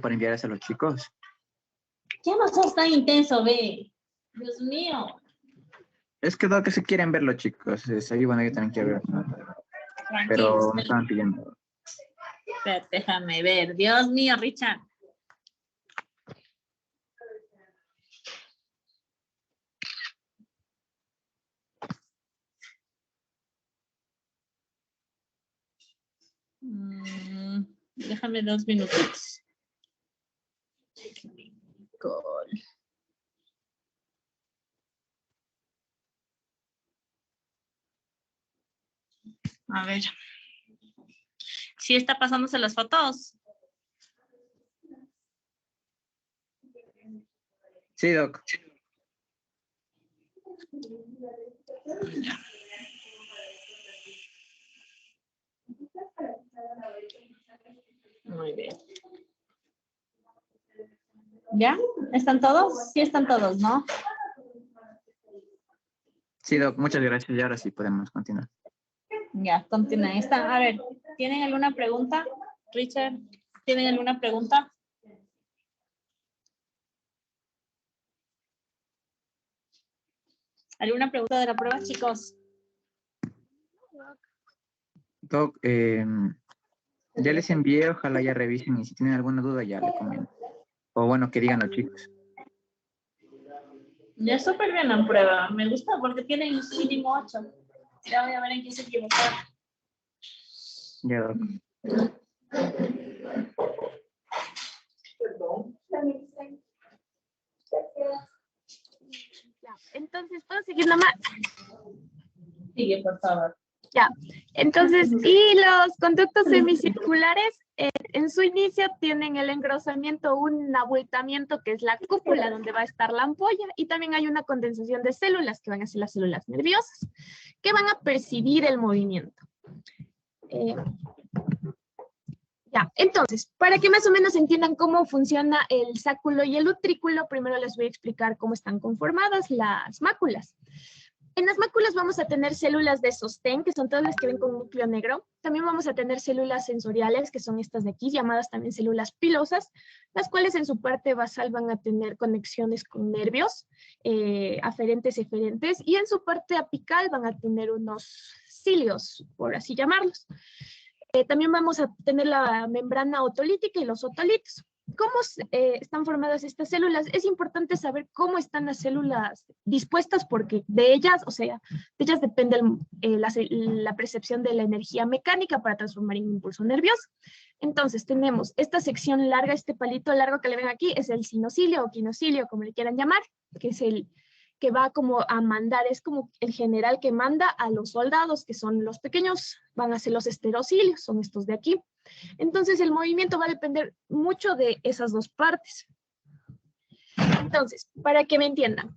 para enviarles a los chicos. Ya no sos tan intenso, ve. Dios mío. Es que Doc, si quieren ver los chicos. Es ahí, bueno, yo también quiero ver. Pero me estaban pidiendo. Déjame ver. Dios mío, Richard. Déjame 2 minutos. A ver. ¿Sí está pasándose las fotos? Sí, Doc. Ya. Muy bien. ¿Ya? ¿Están todos? Sí están todos, ¿no? Sí, Doc, muchas gracias. Y ahora sí podemos continuar. Ya, continúa. A ver, ¿tienen alguna pregunta? Richard, ¿tienen alguna pregunta? ¿Alguna pregunta de la prueba, chicos? Doc, ya les envié, ojalá ya revisen y si tienen alguna duda ya le comento. O bueno, que digan los chicos. Ya súper bien la prueba. Me gusta porque tienen mínimo 8. Ya voy a ver en qué se equivocaron. Ya, Doc. Ya, entonces, ¿puedo seguir nomás? Sigue, por favor. Ya, entonces, y los conductos semicirculares, en su inicio tienen el engrosamiento, un abultamiento que es la cúpula donde va a estar la ampolla, y también hay una condensación de células que van a ser las células nerviosas, que van a percibir el movimiento. Ya, entonces, para que más o menos entiendan cómo funciona el sáculo y el utrículo, primero les voy a explicar cómo están conformadas las máculas. En las máculas vamos a tener células de sostén, que son todas las que ven con núcleo negro. También vamos a tener células sensoriales, que son estas de aquí, llamadas también células pilosas, las cuales en su parte basal van a tener conexiones con nervios aferentes y eferentes, y en su parte apical van a tener unos cilios, por así llamarlos. También vamos a tener la membrana otolítica y los otolitos. ¿Cómo están formadas estas células? Es importante saber cómo están las células dispuestas porque de ellas, o sea, de ellas depende la percepción de la energía mecánica para transformar en impulso nervioso. Entonces tenemos esta sección larga, este palito largo que le ven aquí es el sinocilio o quinocilio, como le quieran llamar, que es el que va como a mandar, es como el general que manda a los soldados, que son los pequeños, van a ser los esterocilios, son estos de aquí. Entonces el movimiento va a depender mucho de esas dos partes. Entonces, para que me entiendan,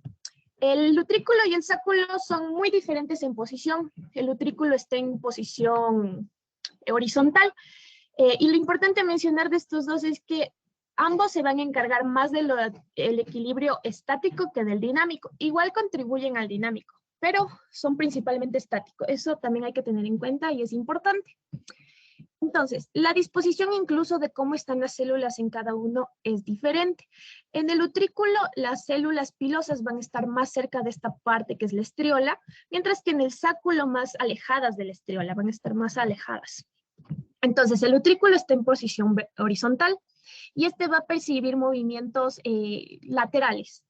el utrículo y el sáculo son muy diferentes en posición. El utrículo está en posición horizontal. Y lo importante mencionar de estos dos es que ambos se van a encargar más del equilibrio estático que del dinámico. Igual contribuyen al dinámico, pero son principalmente estáticos. Eso también hay que tener en cuenta y es importante. Entonces, la disposición incluso de cómo están las células en cada uno es diferente. En el utrículo, las células pilosas van a estar más cerca de esta parte que es la estriola, mientras que en el sáculo más alejadas de la estriola, van a estar más alejadas. Entonces, el utrículo está en posición horizontal y este va a percibir movimientos laterales,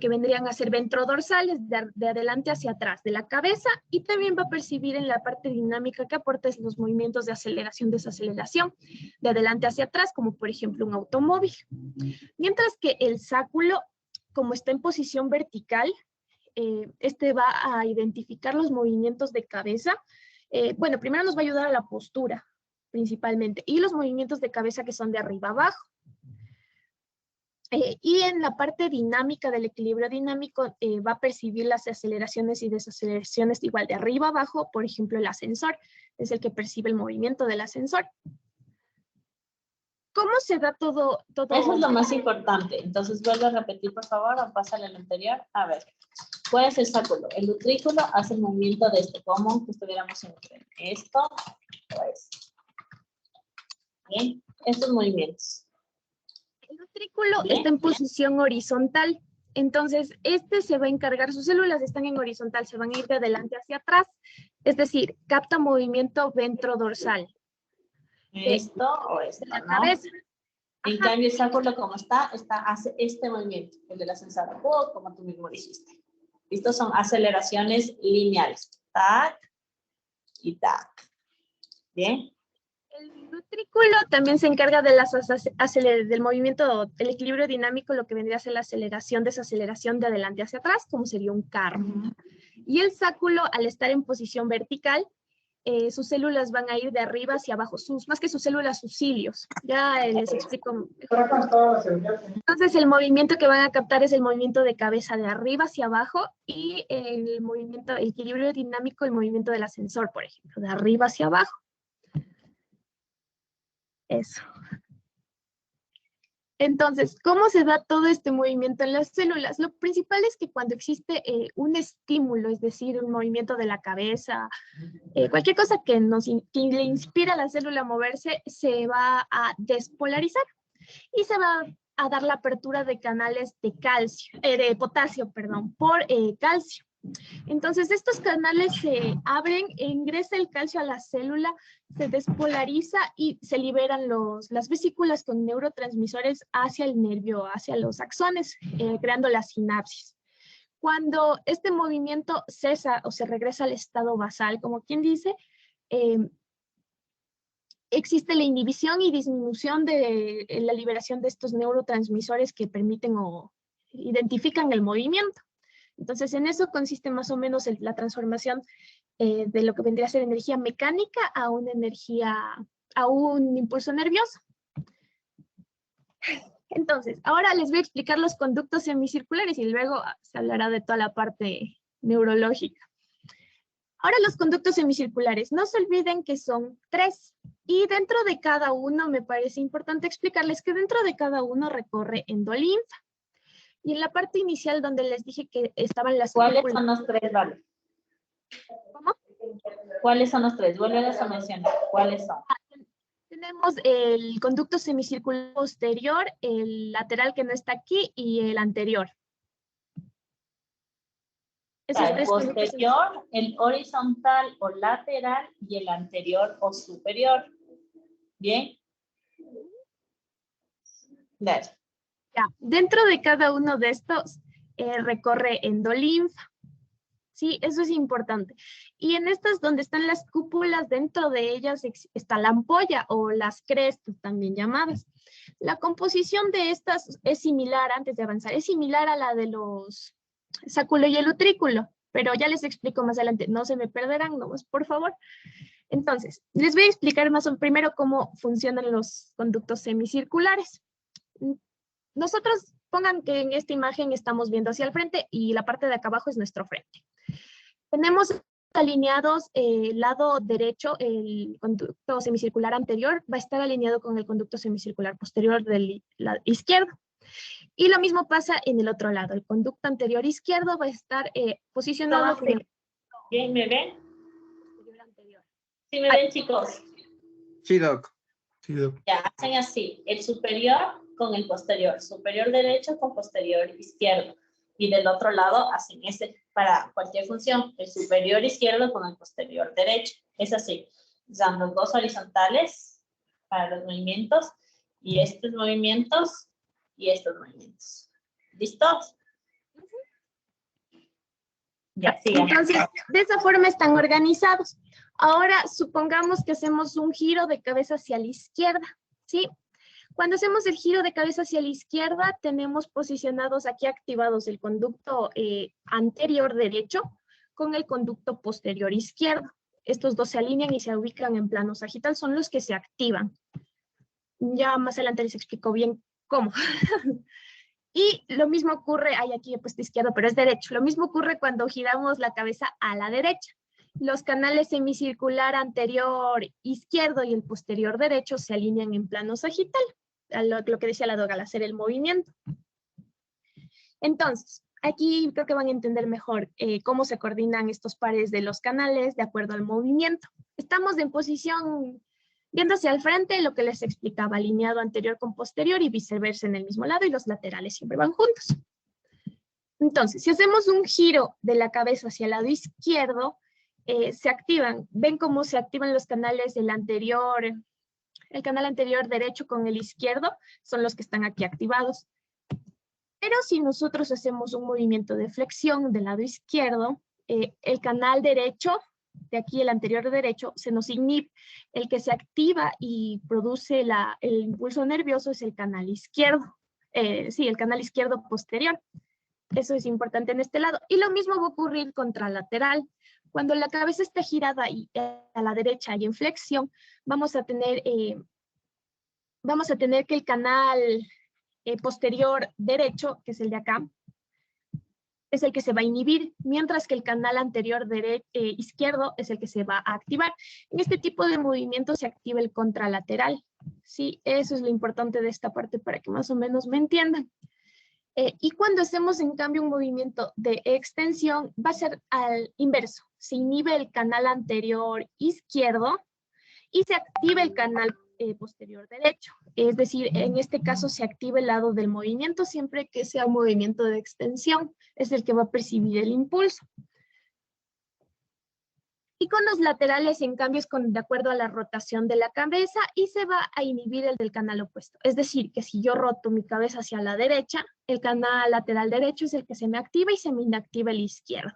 que vendrían a ser ventrodorsales, de adelante hacia atrás de la cabeza, y también va a percibir en la parte dinámica que aporta los movimientos de aceleración, desaceleración, de adelante hacia atrás, como por ejemplo un automóvil. Mientras que el sáculo, como está en posición vertical, este va a identificar los movimientos de cabeza. Bueno, primero nos va a ayudar a la postura, principalmente, y los movimientos de cabeza que son de arriba abajo. Y en la parte dinámica del equilibrio dinámico va a percibir las aceleraciones y desaceleraciones igual de arriba abajo. Por ejemplo, el ascensor es el que percibe el movimiento del ascensor. ¿Cómo se da todo? Eso es lo más importante. Entonces, vuelve a repetir, por favor, o pásale al anterior. A ver, ¿cuál es el sáculo? El utrículo hace el movimiento de esto, como que estuviéramos en un tren. Esto o esto. Bien, estos movimientos. utrículo Bien, está en bien. posición horizontal. Entonces, este se va a encargar, sus células están en horizontal, se van a ir de adelante hacia atrás. Es decir, capta movimiento ventrodorsal Esto o de esto, la ¿no? cabeza. En Ajá. cambio, el sacúlo como está, hace este movimiento, el de la sensata, como tú mismo dijiste. Estos son aceleraciones lineales. Tac y tac. Bien. El utrículo también se encarga de del movimiento, el equilibrio dinámico, lo que vendría a ser la aceleración, desaceleración de adelante hacia atrás, como sería un carro. Y el sáculo, al estar en posición vertical, sus células van a ir de arriba hacia abajo, más que sus células, sus cilios. Ya les explico mejor. Entonces, el movimiento que van a captar es el movimiento de cabeza de arriba hacia abajo y el movimiento, el equilibrio dinámico, el movimiento del ascensor, por ejemplo, de arriba hacia abajo. Eso. Entonces, ¿cómo se da todo este movimiento en las células? Lo principal es que cuando existe un estímulo, es decir, un movimiento de la cabeza, cualquier cosa que le inspira a la célula a moverse, se va a despolarizar y se va a dar la apertura de canales de calcio, de potasio, perdón, por calcio. Entonces, estos canales se abren, ingresa el calcio a la célula, se despolariza y se liberan las vesículas con neurotransmisores hacia el nervio, hacia los axones, creando la sinapsis. Cuando este movimiento cesa o se regresa al estado basal, como quien dice, existe la inhibición y disminución de la liberación de estos neurotransmisores que permiten o identifican el movimiento. Entonces, en eso consiste más o menos la transformación de lo que vendría a ser energía mecánica a una energía, a un impulso nervioso. Entonces, ahora les voy a explicar los conductos semicirculares y luego se hablará de toda la parte neurológica. Ahora los conductos semicirculares, no se olviden que son 3 y dentro de cada uno me parece importante explicarles que dentro de cada uno recorre endolinfa. Y en la parte inicial donde les dije que estaban las... ¿Cuáles son los 3, Vale? ¿Cómo? ¿Cuáles son los 3? Vuelve a mencionar. ¿Cuáles son? Tenemos el conducto semicircular posterior, el lateral que no está aquí y el anterior. El posterior, el horizontal o lateral y el anterior o superior. ¿Bien? Dale. Ya, dentro de cada uno de estos recorre endolinfa. Sí, eso es importante. Y en estas donde están las cúpulas, dentro de ellas está la ampolla o las crestas también llamadas. La composición de estas es similar, antes de avanzar, es similar a la de los sáculo y el utrículo, pero ya les explico más adelante, no se me perderán, nomás, por favor. Entonces, les voy a explicar más o primero cómo funcionan los conductos semicirculares. Nosotros pongan que en esta imagen estamos viendo hacia el frente y la parte de acá abajo es nuestro frente. Tenemos alineados el lado derecho, el conducto semicircular anterior va a estar alineado con el conducto semicircular posterior del lado izquierdo. Y lo mismo pasa en el otro lado. El conducto anterior izquierdo va a estar posicionado con el ¿Bien? ¿Me ven? posterior anterior. ¿Sí me ven, chicos? Sí, Doc. Sí, Doc. Ya, hacen así. El superior con el posterior. Superior derecho con posterior izquierdo. Y del otro lado hacen ese para cualquier función. El superior izquierdo con el posterior derecho. Es así. Usan los dos horizontales para los movimientos. Y estos movimientos. Y estos movimientos. ¿Listos? Ya, sí. Entonces, de esa forma están organizados. Ahora, supongamos que hacemos un giro de cabeza hacia la izquierda, ¿sí? Cuando hacemos el giro de cabeza hacia la izquierda, tenemos posicionados aquí activados el conducto anterior derecho con el conducto posterior izquierdo. Estos dos se alinean y se ubican en plano sagital, son los que se activan. Ya más adelante les explico bien cómo. Y lo mismo ocurre, hay aquí he puesto izquierdo, pero es derecho. Lo mismo ocurre cuando giramos la cabeza a la derecha. Los canales semicircular anterior izquierdo y el posterior derecho se alinean en plano sagital, lo que decía la Doga, al hacer el movimiento. Entonces, aquí creo que van a entender mejor cómo se coordinan estos pares de los canales de acuerdo al movimiento. Estamos en posición Viendo hacia el frente, lo que les explicaba, alineado anterior con posterior y viceversa en el mismo lado, y los laterales siempre van juntos. Entonces, si hacemos un giro de la cabeza hacia el lado izquierdo, se activan. ¿Ven cómo se activan los canales del anterior? El canal anterior derecho con el izquierdo son los que están aquí activados. Pero si nosotros hacemos un movimiento de flexión del lado izquierdo, el canal derecho, de aquí el anterior derecho, se nos inhibe. El que se activa y produce el impulso nervioso es el canal izquierdo. Sí, el canal izquierdo posterior. Eso es importante en este lado. Y lo mismo va a ocurrir contralateral. Cuando la cabeza está girada y a la derecha y en flexión, vamos a tener que el canal posterior derecho, que es el de acá, es el que se va a inhibir, mientras que el canal anterior izquierdo es el que se va a activar. En este tipo de movimiento se activa el contralateral. Sí, eso es lo importante de esta parte para que más o menos me entiendan. Y cuando hacemos en cambio un movimiento de extensión, va a ser al inverso. Se inhibe el canal anterior izquierdo y se activa el canal posterior derecho. Es decir, en este caso se activa el lado del movimiento siempre que sea un movimiento de extensión. Es el que va a percibir el impulso. Y con los laterales, en cambio, es de acuerdo a la rotación de la cabeza y se va a inhibir el del canal opuesto. Es decir, que si yo roto mi cabeza hacia la derecha, el canal lateral derecho es el que se me activa y se me inactiva el izquierdo.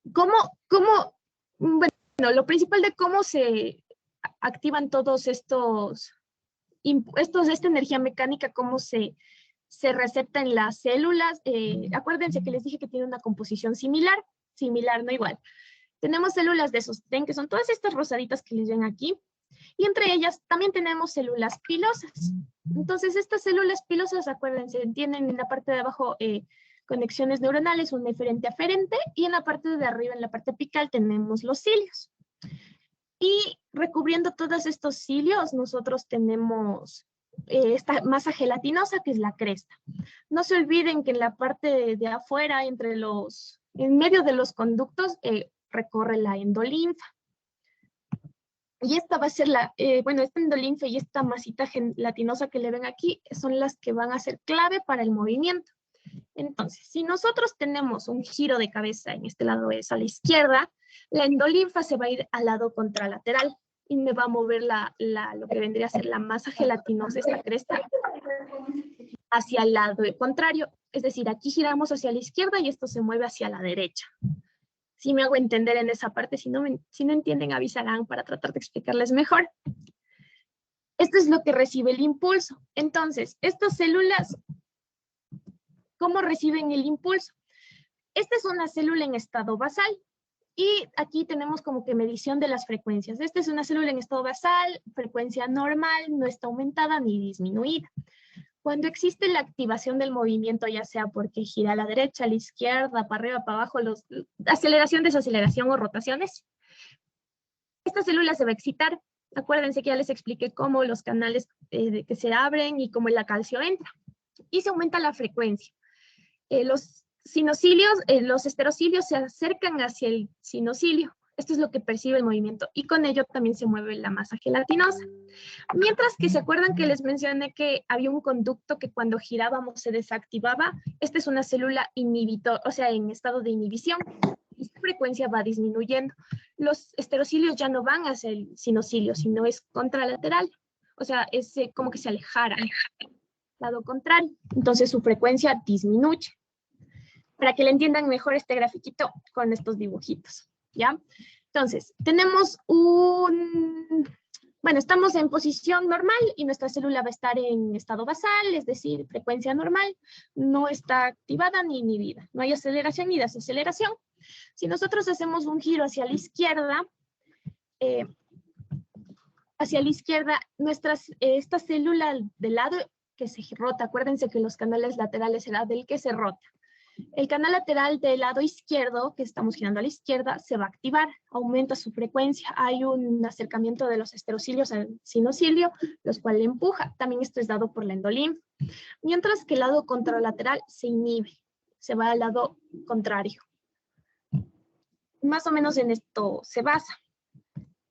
Bueno, lo principal de cómo se activan todos esta energía mecánica, cómo se recepta en las células. Acuérdense que les dije que tiene una composición similar, no igual. Tenemos células de sostén, que son todas estas rosaditas que les ven aquí, y entre ellas también tenemos células pilosas. Entonces, estas células pilosas, acuérdense, tienen en la parte de abajo conexiones neuronales, una eferente aferente, y en la parte de arriba, en la parte apical, tenemos los cilios. Y recubriendo todos estos cilios, nosotros tenemos esta masa gelatinosa, que es la cresta. No se olviden que en la parte de afuera, en medio de los conductos, recorre la endolinfa. Y esta va a ser esta endolinfa y esta masita gelatinosa que le ven aquí son las que van a ser clave para el movimiento. Entonces, si nosotros tenemos un giro de cabeza, en este lado es a la izquierda, la endolinfa se va a ir al lado contralateral y me va a mover lo que vendría a ser la masa gelatinosa, esta cresta, hacia el lado contrario. Es decir, aquí giramos hacia la izquierda y esto se mueve hacia la derecha. Si me hago entender en esa parte, si no entienden, avisarán para tratar de explicarles mejor. Esto es lo que recibe el impulso. Entonces, estas células, ¿cómo reciben el impulso? Esta es una célula en estado basal. Y aquí tenemos como que medición de las frecuencias. Esta es una célula en estado basal, frecuencia normal, no está aumentada ni disminuida. Cuando existe la activación del movimiento, ya sea porque gira a la derecha, a la izquierda, para arriba, para abajo, aceleración, desaceleración o rotaciones, esta célula se va a excitar. Acuérdense que ya les expliqué cómo los canales que se abren y cómo el calcio entra. Y se aumenta la frecuencia. Los sinocilios, los esterocilios se acercan hacia el sinocilio. Esto es lo que percibe el movimiento y con ello también se mueve la masa gelatinosa. Mientras que se acuerdan que les mencioné que había un conducto que cuando girábamos se desactivaba. Esta es una célula inhibitor, o sea, en estado de inhibición. Y su frecuencia va disminuyendo. Los esterocilios ya no van hacia el sinocilio, sino es contralateral. O sea, es como que se alejara lado contrario. Entonces su frecuencia disminuye. Para que le entiendan mejor este grafiquito con estos dibujitos, ¿ya? Entonces, tenemos estamos en posición normal y nuestra célula va a estar en estado basal, es decir, frecuencia normal, no está activada ni inhibida, no hay aceleración ni desaceleración. Si nosotros hacemos un giro hacia la izquierda, esta célula del lado que se rota, acuérdense que los canales laterales será del que se rota. El canal lateral del lado izquierdo, que estamos girando a la izquierda, se va a activar, aumenta su frecuencia. Hay un acercamiento de los esterocilios al sinocilio, los cuales le empuja. También esto es dado por la endolinfa. Mientras que el lado contralateral se inhibe, se va al lado contrario. Más o menos en esto se basa.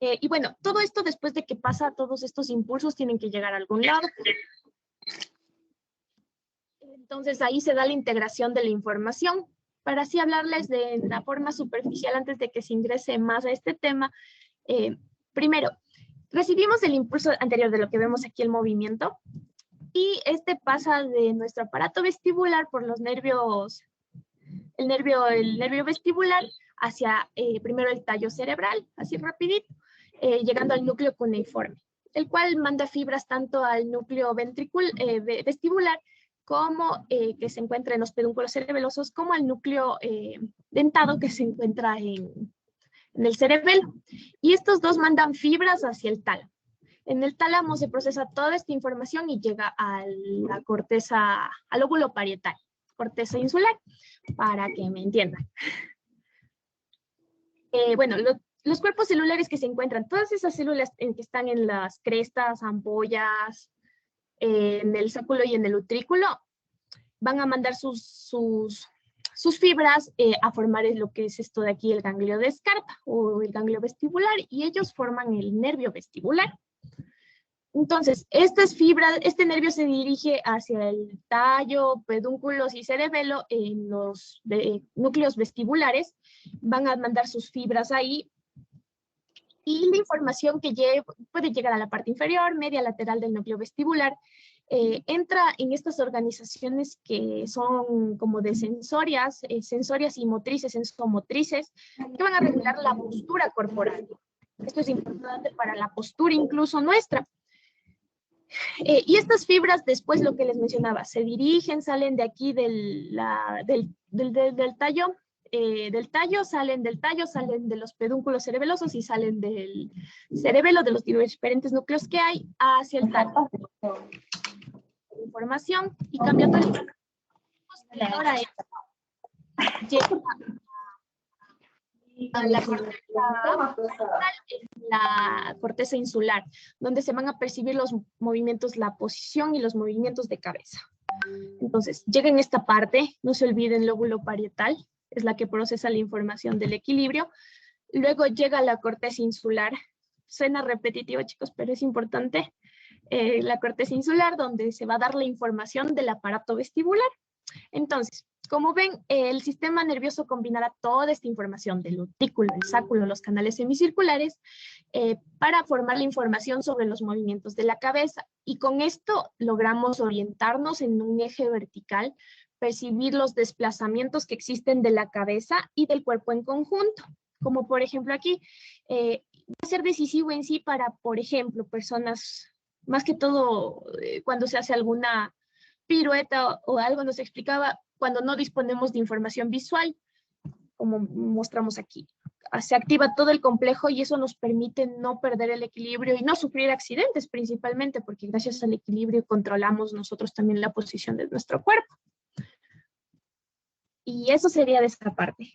Y bueno, todo esto después de que pasa, todos estos impulsos tienen que llegar a algún lado. Entonces ahí se da la integración de la información. Para así hablarles de la forma superficial antes de que se ingrese más a este tema, primero, recibimos el impulso anterior de lo que vemos aquí, el movimiento, y este pasa de nuestro aparato vestibular por los nervios, el nervio vestibular hacia primero el tallo cerebral, así rapidito, llegando al núcleo cuneiforme, el cual manda fibras tanto al núcleo vestibular como que se encuentra en los pedúnculos cerebelosos, como al núcleo dentado que se encuentra en el cerebelo. Y estos dos mandan fibras hacia el tálamo. En el tálamo se procesa toda esta información y llega a la corteza, al lóbulo parietal, corteza insular, para que me entiendan. Bueno, los cuerpos celulares que se encuentran, todas esas células que están en las crestas, ampollas, en el sáculo y en el utrículo, van a mandar sus fibras a formar lo que es esto de aquí, el ganglio de Scarpa o el ganglio vestibular, y ellos forman el nervio vestibular. Entonces, estas fibras, este nervio se dirige hacia el tallo, pedúnculos y cerebelo en los núcleos vestibulares, van a mandar sus fibras ahí, y la información que puede llegar a la parte inferior, media, lateral del núcleo vestibular, entra en estas organizaciones que son como de sensorias y motrices, sensomotrices, que van a regular la postura corporal. Esto es importante para la postura incluso nuestra. Y estas fibras, después lo que les mencionaba, se dirigen, salen de aquí del tallo, salen de los pedúnculos cerebelosos y salen del cerebelo, de los diferentes núcleos que hay, hacia el tallo. Información y cambiando la información, ahora llega a la corteza insular, donde se van a percibir los movimientos, la posición y los movimientos de cabeza. Entonces, llega en esta parte, no se olviden, lóbulo parietal, es la que procesa la información del equilibrio. Luego llega la corteza insular. Suena repetitivo, chicos, pero es importante. La corteza insular, donde se va a dar la información del aparato vestibular. Entonces, como ven, el sistema nervioso combinará toda esta información del utrículo, el sáculo, los canales semicirculares, para formar la información sobre los movimientos de la cabeza. Y con esto logramos orientarnos en un eje vertical, percibir los desplazamientos que existen de la cabeza y del cuerpo en conjunto. Como por ejemplo aquí, va a ser decisivo en sí para, por ejemplo, personas, más que todo cuando se hace alguna pirueta o algo, nos explicaba, cuando no disponemos de información visual, como mostramos aquí. Se activa todo el complejo y eso nos permite no perder el equilibrio y no sufrir accidentes principalmente, porque gracias al equilibrio controlamos nosotros también la posición de nuestro cuerpo. Y eso sería de esta parte.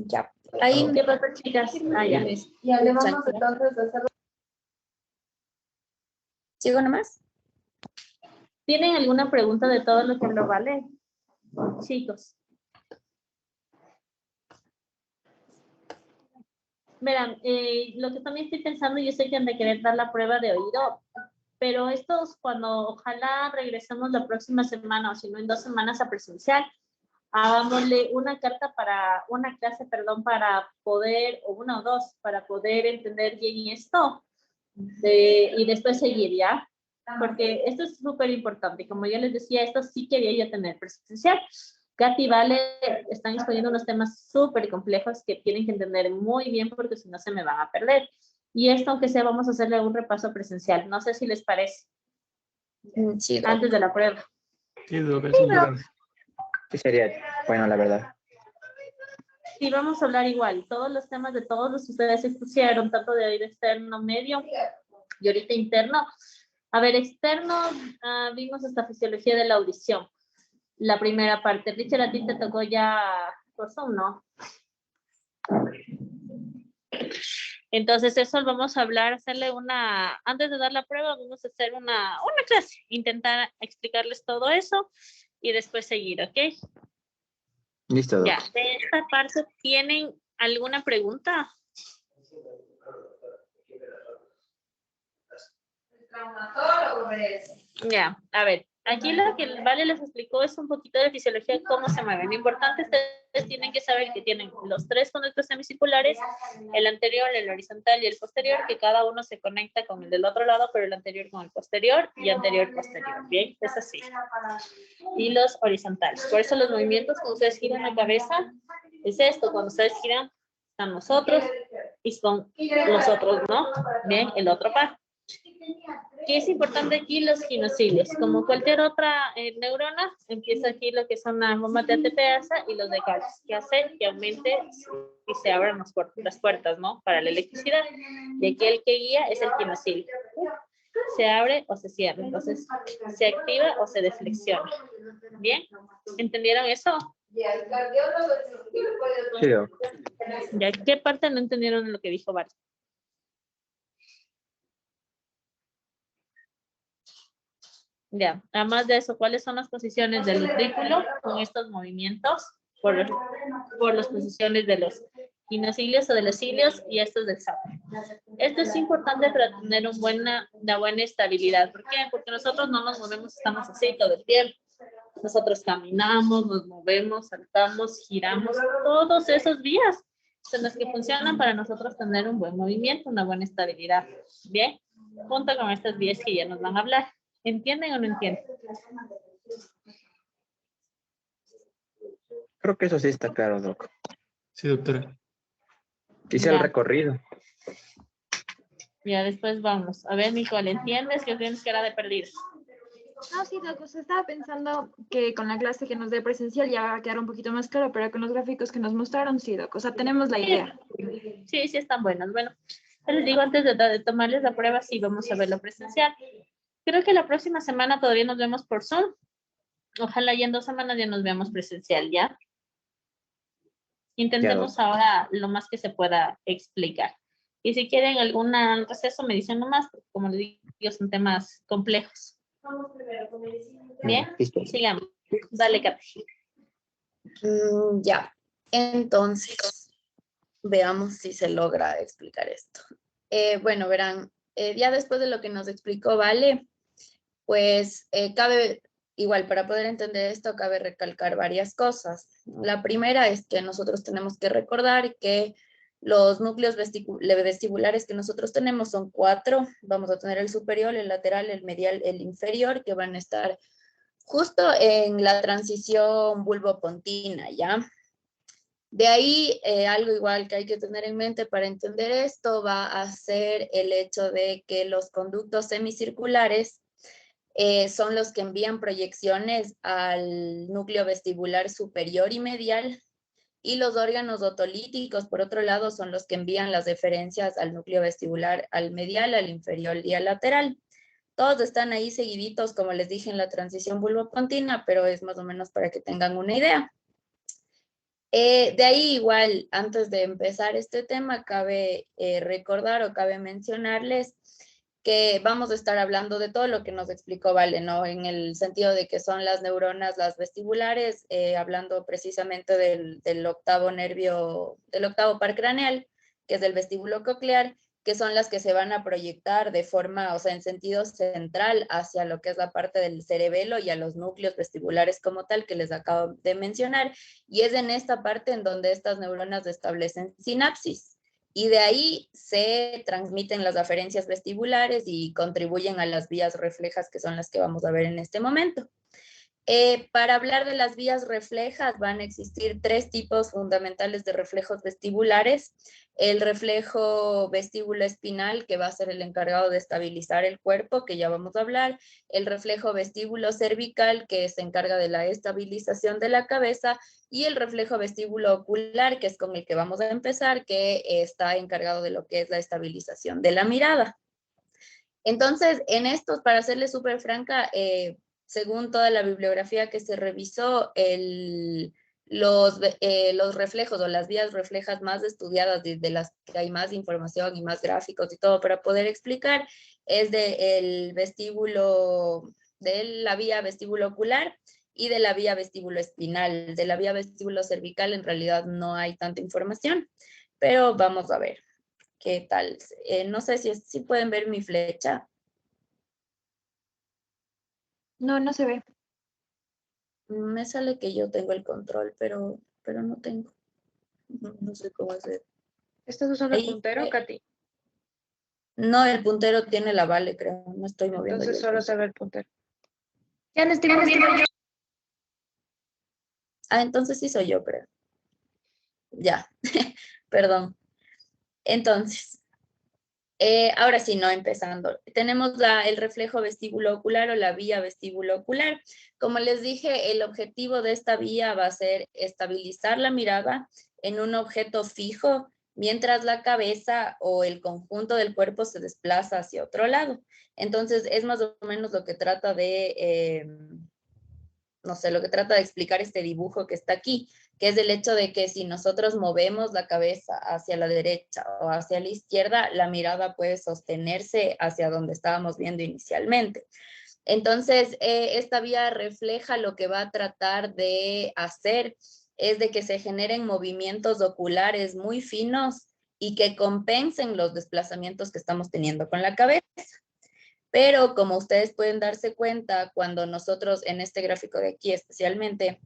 Ya. Ahí, ¿Qué pasa, chicas? Ah, ya. ya le vamos entonces a hacer. ¿Sigo nomás? ¿Tienen alguna pregunta de todo lo que habló Vale? Chicos. Verán, lo que también estoy pensando, yo sé que han de querer dar la prueba de oído, pero estos cuando ojalá regresemos la próxima semana o si no en 2 semanas a presencial, hagámosle una clase, para poder, o 1 o 2, para poder entender bien esto y después seguir, ¿ya? Porque esto es súper importante. Como yo les decía, esto sí quería yo tener presencial. Katy y Vale están exponiendo unos temas súper complejos que tienen que entender muy bien porque si no se me van a perder. Y esto, aunque sea, vamos a hacerle un repaso presencial. No sé si les parece. Sí, Antes de la prueba. Sí, sin Sí, sería bueno, la verdad. Sí, vamos a hablar igual. Todos los temas de todos los que ustedes expusieron, tanto de oído externo, medio y ahorita interno. A ver, externo, vimos esta fisiología de la audición. la primera parte. Richard, a ti te tocó ya por Zoom, ¿no? Entonces eso vamos a hablar, hacerle una, antes de dar la prueba, vamos a hacer una clase, intentar explicarles todo eso y después seguir, ¿ok? Listo, Doc. Ya, de esta parte, ¿tienen alguna pregunta? Ya, a ver, aquí lo que Vale les explicó es un poquito de fisiología de cómo se mueven. Lo importante es que ustedes tienen que saber que tienen los tres conductos semicirculares, el anterior, el horizontal y el posterior, que cada uno se conecta con el del otro lado, pero el anterior con el posterior y anterior posterior. Bien, es así. Y los horizontales. Por eso los movimientos cuando ustedes giran la cabeza es esto, cuando ustedes giran están nosotros y son los otros, ¿no? Bien, el otro par. ¿Qué es importante aquí? Los ginocilios. Como cualquier otra neurona, empieza aquí lo que son las bombas de ATPasa y los de calcio, que hace que aumente y se abran las puertas, ¿no? Para la electricidad. Y aquí el que guía es el ginocilio. Se abre o se cierra. Entonces, se activa o se deflexiona. ¿Bien? ¿Entendieron eso? Sí, Doc. ¿Ya qué parte no entendieron de lo que dijo Bart? Ya, además de eso, ¿cuáles son las posiciones del utrículo con estos movimientos? Por las posiciones de los ginocilios o de los cilios y estos del sacro. Esto es importante para tener una buena estabilidad. ¿Por qué? Porque nosotros no nos movemos, estamos así todo el tiempo. Nosotros caminamos, nos movemos, saltamos, giramos. Todos esos vías son los que funcionan para nosotros tener un buen movimiento, una buena estabilidad. Bien, junto con estas vías que ya nos van a hablar. ¿Entienden o no entienden? Creo que eso sí está claro, Doc. Sí, doctora. Hice Ya. el recorrido. Ya después vamos. A ver, Nicole, ¿entiendes que tienes que era de perdido? No, sí, Doc, o sea, estaba pensando que con la clase que nos dé presencial ya va a quedar un poquito más claro, pero con los gráficos que nos mostraron, sí, Doc, o sea, tenemos la idea. Sí, sí están buenas. Bueno, les digo antes de tomarles la prueba, sí vamos a verlo presencial. Creo que la próxima semana todavía nos vemos por Zoom. Ojalá ya en 2 semanas ya nos veamos presencial, ¿ya? Intentemos ahora lo más que se pueda explicar. Y si quieren algún receso, me dicen nomás, porque como les digo, son temas complejos. Bien, Listo. sigamos. Dale, Katy. Ya, entonces, veamos si se logra explicar esto. Bueno, verán, ya después de lo que nos explicó Vale, pues cabe, igual para poder entender esto, cabe recalcar varias cosas. La primera es que nosotros tenemos que recordar que los núcleos vestibulares que nosotros tenemos son 4. Vamos a tener el superior, el lateral, el medial, el inferior, que van a estar justo en la transición bulbopontina, ¿ya? De ahí, algo igual que hay que tener en mente para entender esto va a ser el hecho de que los conductos semicirculares son los que envían proyecciones al núcleo vestibular superior y medial, y los órganos otolíticos, por otro lado, son los que envían las deferencias al núcleo vestibular, al medial, al inferior y al lateral. Todos están ahí seguiditos, como les dije, en la transición bulbopontina, pero es más o menos para que tengan una idea. De ahí igual, antes de empezar este tema, cabe recordar o cabe mencionarles que vamos a estar hablando de todo lo que nos explicó Vale, ¿no? En el sentido de que son las neuronas, las vestibulares, hablando precisamente del octavo nervio, del octavo par craneal, que es el vestíbulo coclear, que son las que se van a proyectar de forma, o sea, en sentido central hacia lo que es la parte del cerebelo y a los núcleos vestibulares como tal que les acabo de mencionar. Y es en esta parte en donde estas neuronas establecen sinapsis. Y de ahí se transmiten las aferencias vestibulares y contribuyen a las vías reflejas, que son las que vamos a ver en este momento. Para hablar de las vías reflejas van a existir 3 tipos fundamentales de reflejos vestibulares. El reflejo vestíbulo espinal, que va a ser el encargado de estabilizar el cuerpo, que ya vamos a hablar. El reflejo vestíbulo cervical, que se encarga de la estabilización de la cabeza. Y el reflejo vestíbulo ocular, que es con el que vamos a empezar, que está encargado de lo que es la estabilización de la mirada. Entonces, en estos, para serles súper franca, según toda la bibliografía que se revisó, los reflejos o las vías reflejas más estudiadas, de las que hay más información y más gráficos y todo para poder explicar, es del vestíbulo, de la vía vestíbulo ocular y de la vía vestíbulo espinal. De la vía vestíbulo cervical en realidad no hay tanta información, pero vamos a ver qué tal. No sé si pueden ver mi flecha. No, no se ve. Me sale que yo tengo el control, pero no tengo. No sé cómo hacer. ¿Estás usando el Ahí, puntero, Katy? no, el puntero tiene la vale, creo. No estoy moviendo Entonces yo el solo puntero. se ve el puntero. Ya no estoy moviendo yo. Ah, entonces sí soy yo, creo. Ya, perdón. Entonces, ahora sí, no, empezando. Tenemos el reflejo vestíbulo ocular o la vía vestíbulo ocular. Como les dije, el objetivo de esta vía va a ser estabilizar la mirada en un objeto fijo mientras la cabeza o el conjunto del cuerpo se desplaza hacia otro lado. Entonces, es más o menos lo que trata de, no sé, lo que trata de explicar este dibujo que está aquí, que es el hecho de que si nosotros movemos la cabeza hacia la derecha o hacia la izquierda, la mirada puede sostenerse hacia donde estábamos viendo inicialmente. Entonces, esta vía refleja lo que va a tratar de hacer es de que se generen movimientos oculares muy finos y que compensen los desplazamientos que estamos teniendo con la cabeza. Pero como ustedes pueden darse cuenta, cuando nosotros, en este gráfico de aquí especialmente,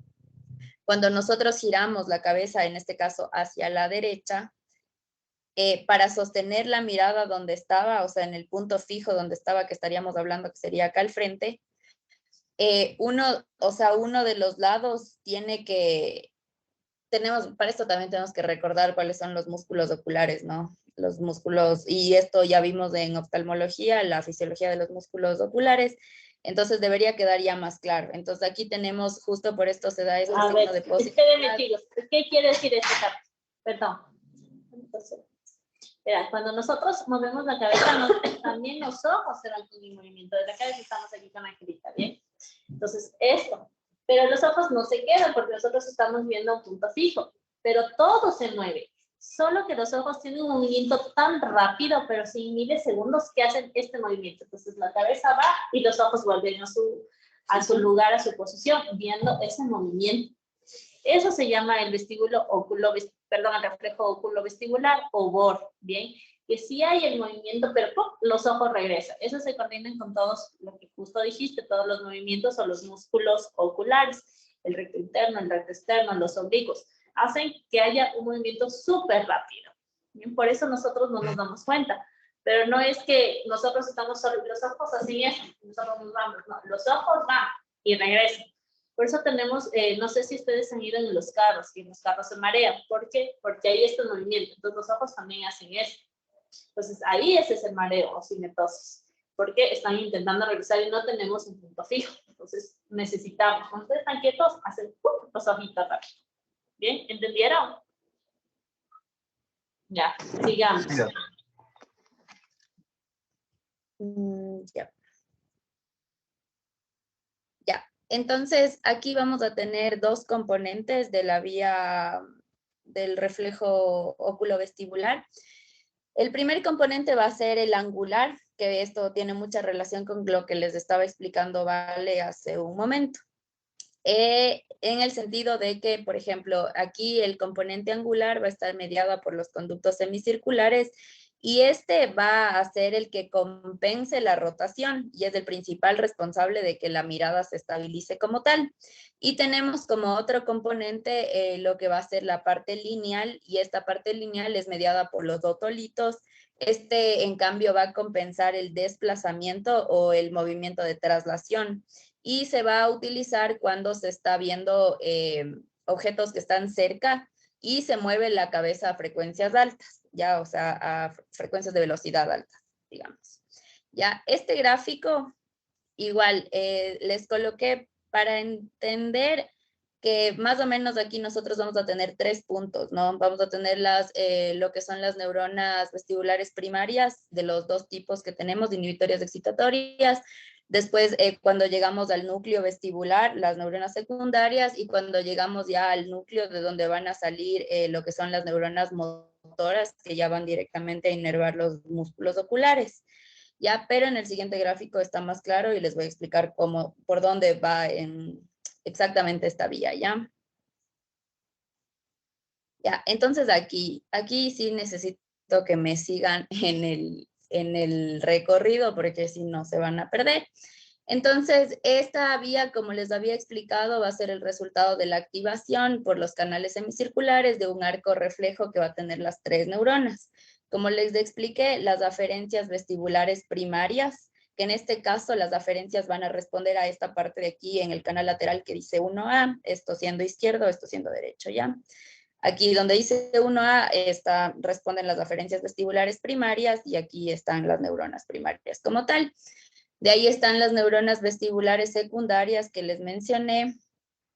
cuando nosotros giramos la cabeza, en este caso hacia la derecha, para sostener la mirada donde estaba, o sea, en el punto fijo donde estaba, que estaríamos hablando que sería acá al frente, uno de los lados para esto también tenemos que recordar cuáles son los músculos oculares, ¿no? Los músculos, y esto ya vimos en oftalmología, la fisiología de los músculos oculares, entonces debería quedar ya más claro. Entonces aquí tenemos, justo por esto se da este signo de positividad. Espérenme, chicos, ¿qué quiere decir esto? Perdón. Entonces, cuando nosotros movemos la cabeza, también los ojos se van con el movimiento de la cabeza, estamos aquí con la crita, ¿bien? Entonces, esto. Pero los ojos no se quedan porque nosotros estamos viendo un punto fijo, pero todo se mueve. Solo que los ojos tienen un movimiento tan rápido, pero sin milisegundos, que hacen este movimiento. Entonces, la cabeza va y los ojos vuelven a su lugar, a su posición, viendo ese movimiento. Eso se llama el vestíbulo el reflejo oculovestibular o BOR, ¿bien? Que sí hay el movimiento, pero ¡pum!, los ojos regresan. Eso se coordinan con todos, lo que justo dijiste, todos los movimientos o los músculos oculares, el recto interno, el recto externo, los oblicuos, hacen que haya un movimiento súper rápido. ¿Bien? Por eso nosotros no nos damos cuenta. Pero no es que nosotros estamos solo, los ojos así es, nosotros nos vamos, no, los ojos van y regresan. Por eso tenemos, no sé si ustedes han ido en los carros, y en los carros se marean. ¿Por qué? Porque hay este movimiento. Entonces los ojos también hacen eso. Entonces ahí ese es el mareo o cinetosis. Porque están intentando regresar y no tenemos un punto fijo. Entonces necesitamos, cuando ustedes están quietos, hacen los ojitos rápido. ¿Bien? ¿Entendieron? Ya, sigamos. Ya. Entonces, aquí vamos a tener dos componentes de la vía del reflejo oculovestibular. El primer componente va a ser el angular, que esto tiene mucha relación con lo que les estaba explicando Vale hace un momento. En el sentido de que, por ejemplo, aquí el componente angular va a estar mediado por los conductos semicirculares y este va a ser el que compense la rotación y es el principal responsable de que la mirada se estabilice como tal. Y tenemos como otro componente lo que va a ser la parte lineal y esta parte lineal es mediada por los otolitos. Este, en cambio, va a compensar el desplazamiento o el movimiento de traslación y se va a utilizar cuando se está viendo objetos que están cerca y se mueve la cabeza a frecuencias altas, ya, o sea, a frecuencias de velocidad altas, digamos. Ya, este gráfico, igual, les coloqué para entender que más o menos aquí nosotros vamos a tener 3 puntos, ¿no? Vamos a tener lo que son las neuronas vestibulares primarias de los dos tipos que tenemos, inhibitorias excitatorias, Después, cuando llegamos al núcleo vestibular, las neuronas secundarias, y cuando llegamos ya al núcleo de donde van a salir lo que son las neuronas motoras, que ya van directamente a inervar los músculos oculares. Ya, pero en el siguiente gráfico está más claro y les voy a explicar cómo, por dónde va exactamente esta vía, ¿ya? Ya, entonces aquí sí necesito que me sigan en el recorrido, porque si no se van a perder. Entonces, esta vía, como les había explicado, va a ser el resultado de la activación por los canales semicirculares de un arco reflejo que va a tener las 3 neuronas. Como les expliqué, las aferencias vestibulares primarias, que en este caso las aferencias van a responder a esta parte de aquí en el canal lateral que dice 1A, esto siendo izquierdo, esto siendo derecho, ¿ya? Aquí donde dice 1A responden las aferencias vestibulares primarias y aquí están las neuronas primarias como tal. De ahí están las neuronas vestibulares secundarias que les mencioné.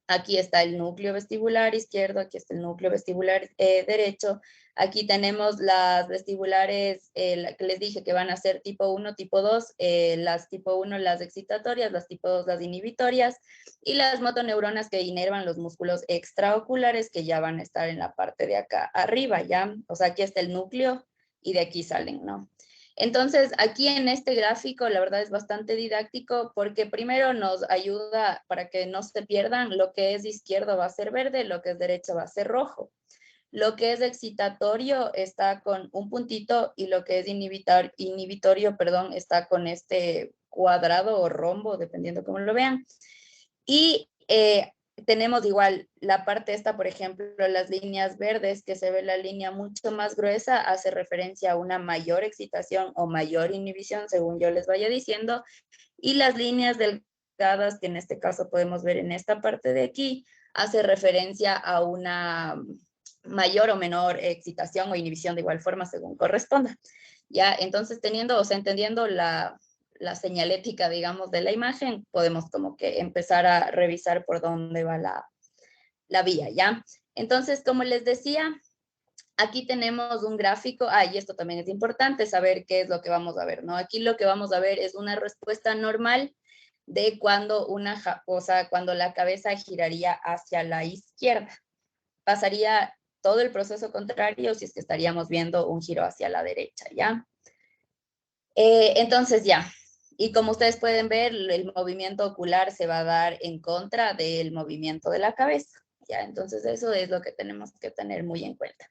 Aquí está el núcleo vestibular izquierdo, aquí está el núcleo vestibular derecho. Aquí tenemos las vestibulares, que les dije que van a ser tipo 1, tipo 2, las tipo 1 las excitatorias, las tipo 2 las inhibitorias, y las motoneuronas que inervan los músculos extraoculares que ya van a estar en la parte de acá arriba, ¿ya? O sea, aquí está el núcleo y de aquí salen, ¿no? Entonces, aquí en este gráfico, la verdad es bastante didáctico porque primero nos ayuda para que no se pierdan, lo que es izquierdo va a ser verde, lo que es derecho va a ser rojo. Lo que es excitatorio está con un puntito y lo que es inhibitorio, perdón, está con este cuadrado o rombo, dependiendo cómo lo vean. Y tenemos igual la parte esta, por ejemplo, las líneas verdes, que se ve la línea mucho más gruesa, hace referencia a una mayor excitación o mayor inhibición, según yo les vaya diciendo, y las líneas delgadas, que en este caso podemos ver en esta parte de aquí, hace referencia a una mayor o menor excitación o inhibición de igual forma, según corresponda. Ya, entonces entendiendo la señalética, digamos, de la imagen, podemos como que empezar a revisar por dónde va la vía, ¿ya? Entonces, como les decía, aquí tenemos un gráfico, y esto también es importante, saber qué es lo que vamos a ver, ¿no? Aquí lo que vamos a ver es una respuesta normal de cuando cuando la cabeza giraría hacia la izquierda. Pasaría todo el proceso contrario si es que estaríamos viendo un giro hacia la derecha, ¿ya? Entonces ya, y como ustedes pueden ver, el movimiento ocular se va a dar en contra del movimiento de la cabeza, ¿ya? Entonces eso es lo que tenemos que tener muy en cuenta.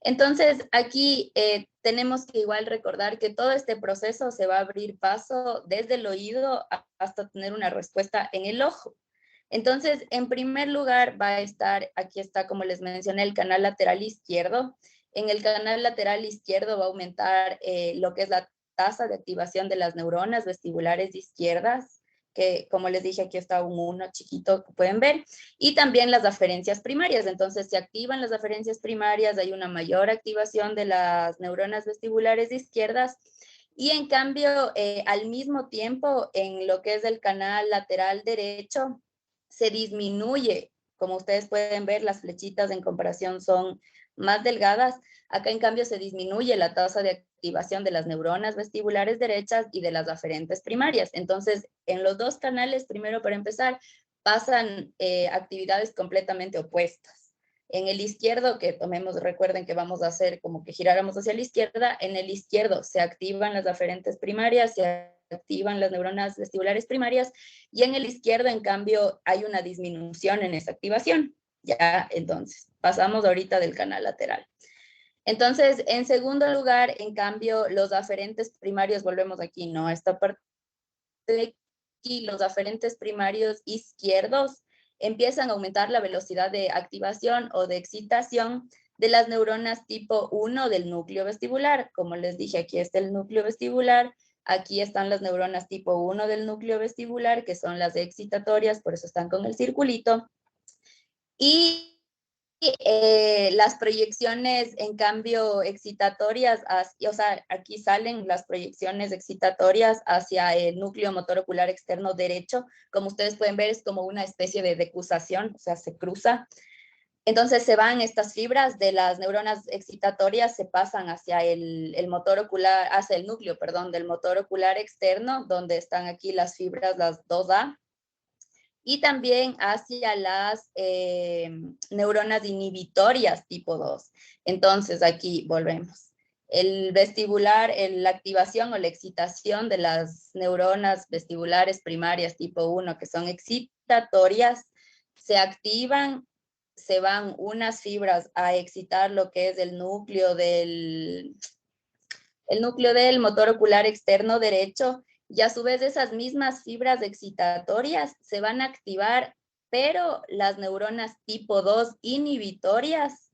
Entonces aquí tenemos que igual recordar que todo este proceso se va a abrir paso desde el oído hasta tener una respuesta en el ojo. Entonces, en primer lugar va a estar, aquí está como les mencioné, el canal lateral izquierdo. En el canal lateral izquierdo va a aumentar lo que es la tasa de activación de las neuronas vestibulares izquierdas, que como les dije, aquí está un 1 chiquito que pueden ver, y también las aferencias primarias. Entonces, se activan las aferencias primarias, hay una mayor activación de las neuronas vestibulares izquierdas, y en cambio, al mismo tiempo, en lo que es el canal lateral derecho, se disminuye. Como ustedes pueden ver, las flechitas en comparación son más delgadas. Acá, en cambio, se disminuye la tasa de activación de las neuronas vestibulares derechas y de las aferentes primarias. Entonces, en los dos canales, primero para empezar, pasan actividades completamente opuestas. En el izquierdo, que recuerden que vamos a hacer como que giráramos hacia la izquierda, en el izquierdo se activan las aferentes primarias, se activan las neuronas vestibulares primarias, y en el izquierdo, en cambio, hay una disminución en esa activación. Ya, entonces, pasamos ahorita del canal lateral. Entonces, en segundo lugar, en cambio, los aferentes primarios, volvemos aquí, ¿no? Esta parte de aquí, los aferentes primarios izquierdos empiezan a aumentar la velocidad de activación o de excitación de las neuronas tipo 1 del núcleo vestibular. Como les dije, aquí está el núcleo vestibular, aquí están las neuronas tipo 1 del núcleo vestibular, que son las excitatorias, por eso están con el circulito. Y las proyecciones, en cambio, excitatorias, o sea, aquí salen las proyecciones excitatorias hacia el núcleo motor ocular externo derecho. Como ustedes pueden ver, es como una especie de decusación, o sea, se cruza. Entonces se van estas fibras de las neuronas excitatorias, se pasan hacia el motor ocular, hacia el núcleo, perdón, del motor ocular externo, donde están aquí las fibras, las 2A, y también hacia las neuronas inhibitorias tipo 2. Entonces aquí volvemos. El vestibular, la activación o la excitación de las neuronas vestibulares primarias tipo 1, que son excitatorias, se activan, se van unas fibras a excitar lo que es el núcleo del motor ocular externo derecho, y a su vez esas mismas fibras excitatorias se van a activar, pero las neuronas tipo 2 inhibitorias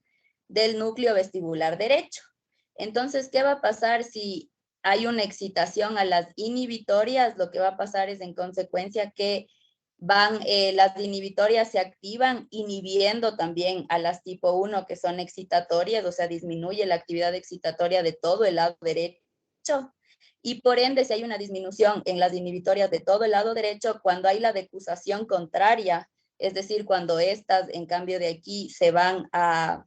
del núcleo vestibular derecho. Entonces, ¿qué va a pasar si hay una excitación a las inhibitorias? Lo que va a pasar es en consecuencia que las inhibitorias se activan inhibiendo también a las tipo 1 que son excitatorias, o sea, disminuye la actividad excitatoria de todo el lado derecho. Y por ende, si hay una disminución en las inhibitorias de todo el lado derecho, cuando hay la decusación contraria, es decir, cuando estas, en cambio de aquí, se van a,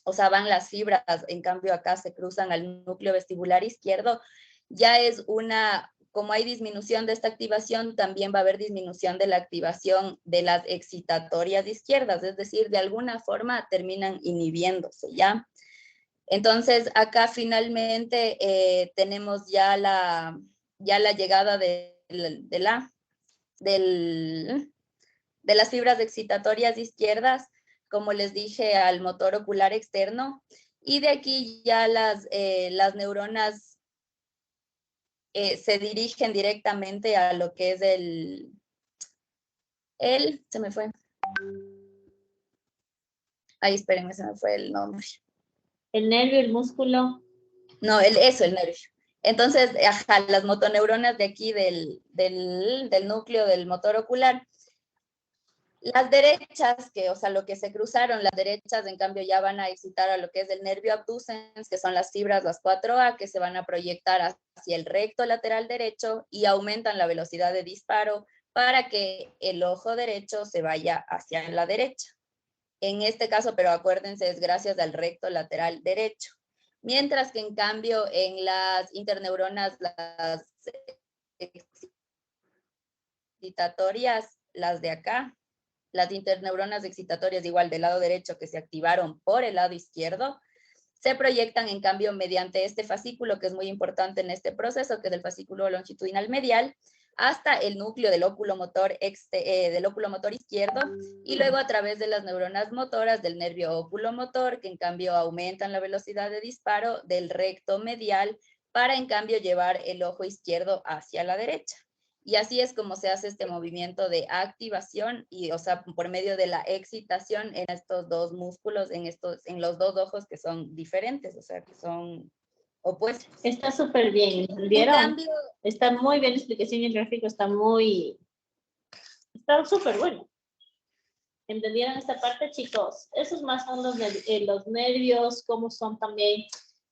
o sea, van las fibras, en cambio acá se cruzan al núcleo vestibular izquierdo, ya es una, como hay disminución de esta activación, también va a haber disminución de la activación de las excitatorias izquierdas, es decir, de alguna forma terminan inhibiéndose, ¿ya? Entonces, acá finalmente tenemos ya la llegada de las fibras excitatorias izquierdas, como les dije, al motor ocular externo, y de aquí ya las neuronas se dirigen directamente a lo que es se me fue. Ahí, espérenme, se me fue el nombre. El nervio, el músculo. No, el nervio. Entonces, ajá, las motoneuronas de aquí del núcleo del motor ocular, las derechas, o sea, lo que se cruzaron, las derechas, en cambio, ya van a excitar a lo que es el nervio abducens, que son las fibras, las 4A, que se van a proyectar hacia el recto lateral derecho y aumentan la velocidad de disparo para que el ojo derecho se vaya hacia la derecha. En este caso, pero acuérdense, es gracias al recto lateral derecho. Mientras que en cambio en las interneuronas, las excitatorias, las de acá, las interneuronas excitatorias igual del lado derecho que se activaron por el lado izquierdo, se proyectan en cambio mediante este fascículo que es muy importante en este proceso, que es el fascículo longitudinal medial, hasta el núcleo del óculo motor izquierdo, y luego a través de las neuronas motoras del nervio oculomotor, que en cambio aumentan la velocidad de disparo del recto medial para en cambio llevar el ojo izquierdo hacia la derecha. Y así es como se hace este movimiento de activación, y, o sea, por medio de la excitación en estos dos músculos, en los dos ojos que son diferentes, o sea, que son opuestos. Está súper bien, ¿entendieron? En cambio, está muy bien la explicación y el gráfico está súper bueno. ¿Entendieron esta parte, chicos? Esos más son los nervios, cómo son también,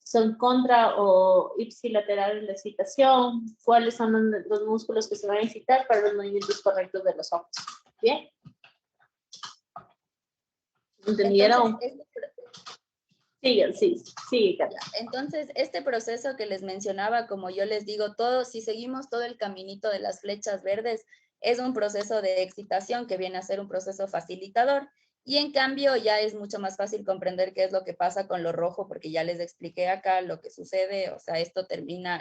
son contra o ipsilaterales la excitación, cuáles son los músculos que se van a excitar para los movimientos correctos de los ojos. ¿Bien? ¿Entendieron? Sigue, Carla. Entonces, este proceso que les mencionaba, como yo les digo, si seguimos todo el caminito de las flechas verdes, es un proceso de excitación que viene a ser un proceso facilitador. Y en cambio ya es mucho más fácil comprender qué es lo que pasa con lo rojo, porque ya les expliqué acá lo que sucede. O sea,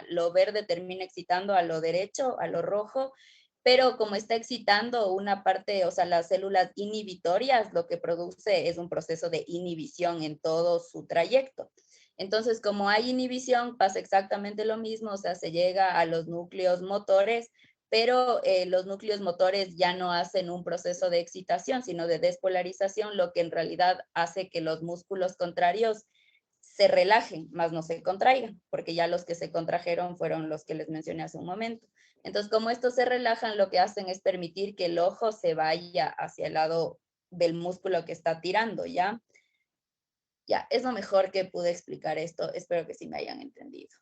lo verde termina excitando a lo derecho, a lo rojo, pero como está excitando una parte, o sea, las células inhibitorias, lo que produce es un proceso de inhibición en todo su trayecto. Entonces, como hay inhibición, pasa exactamente lo mismo, o sea, se llega a los núcleos motores, pero los núcleos motores ya no hacen un proceso de excitación, sino de despolarización, lo que en realidad hace que los músculos contrarios se relajen, más no se contraigan, porque ya los que se contrajeron fueron los que les mencioné hace un momento. Entonces, como estos se relajan, lo que hacen es permitir que el ojo se vaya hacia el lado del músculo que está tirando, ¿ya? Ya, es lo mejor que pude explicar esto. Espero que sí me hayan entendido.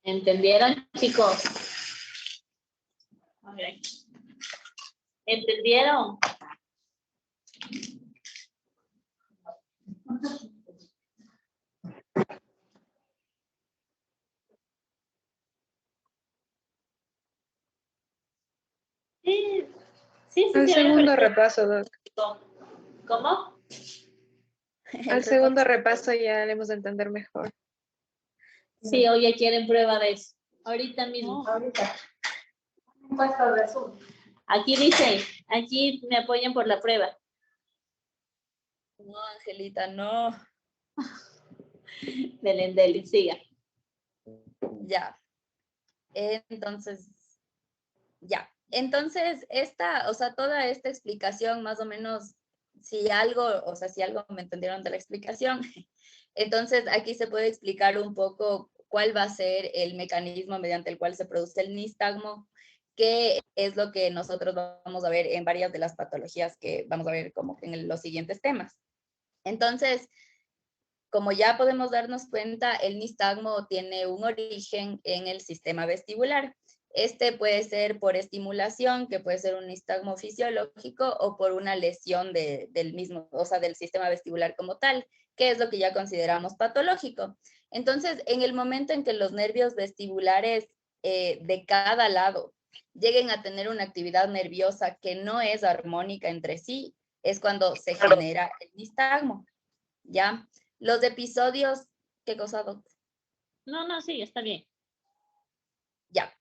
¿Entendieron, chicos? Okay. ¿Entendieron? Sí, sí, Al sí, segundo repaso, Doc. ¿Cómo? Al segundo repaso ya le hemos de entender mejor. Sí, hoy ya quieren prueba de eso. Ahorita mismo. Ahorita. Aquí dice, aquí me apoyan por la prueba. No, Angelita, no. Dele, siga. Ya. Entonces, ya. Entonces, o sea, toda esta explicación, más o menos, si algo me entendieron de la explicación, entonces aquí se puede explicar un poco cuál va a ser el mecanismo mediante el cual se produce el nistagmo, que es lo que nosotros vamos a ver en varias de las patologías que vamos a ver como en los siguientes temas. Entonces, como ya podemos darnos cuenta, el nistagmo tiene un origen en el sistema vestibular. Este puede ser por estimulación, que puede ser un nistagmo fisiológico, o por una lesión del mismo, o sea, del sistema vestibular como tal, que es lo que ya consideramos patológico. Entonces, en el momento en que los nervios vestibulares de cada lado lleguen a tener una actividad nerviosa que no es armónica entre sí, es cuando se genera el nistagmo, ¿ya? Los episodios, ¿qué cosa, doctor? No, sí, está bien. Ya.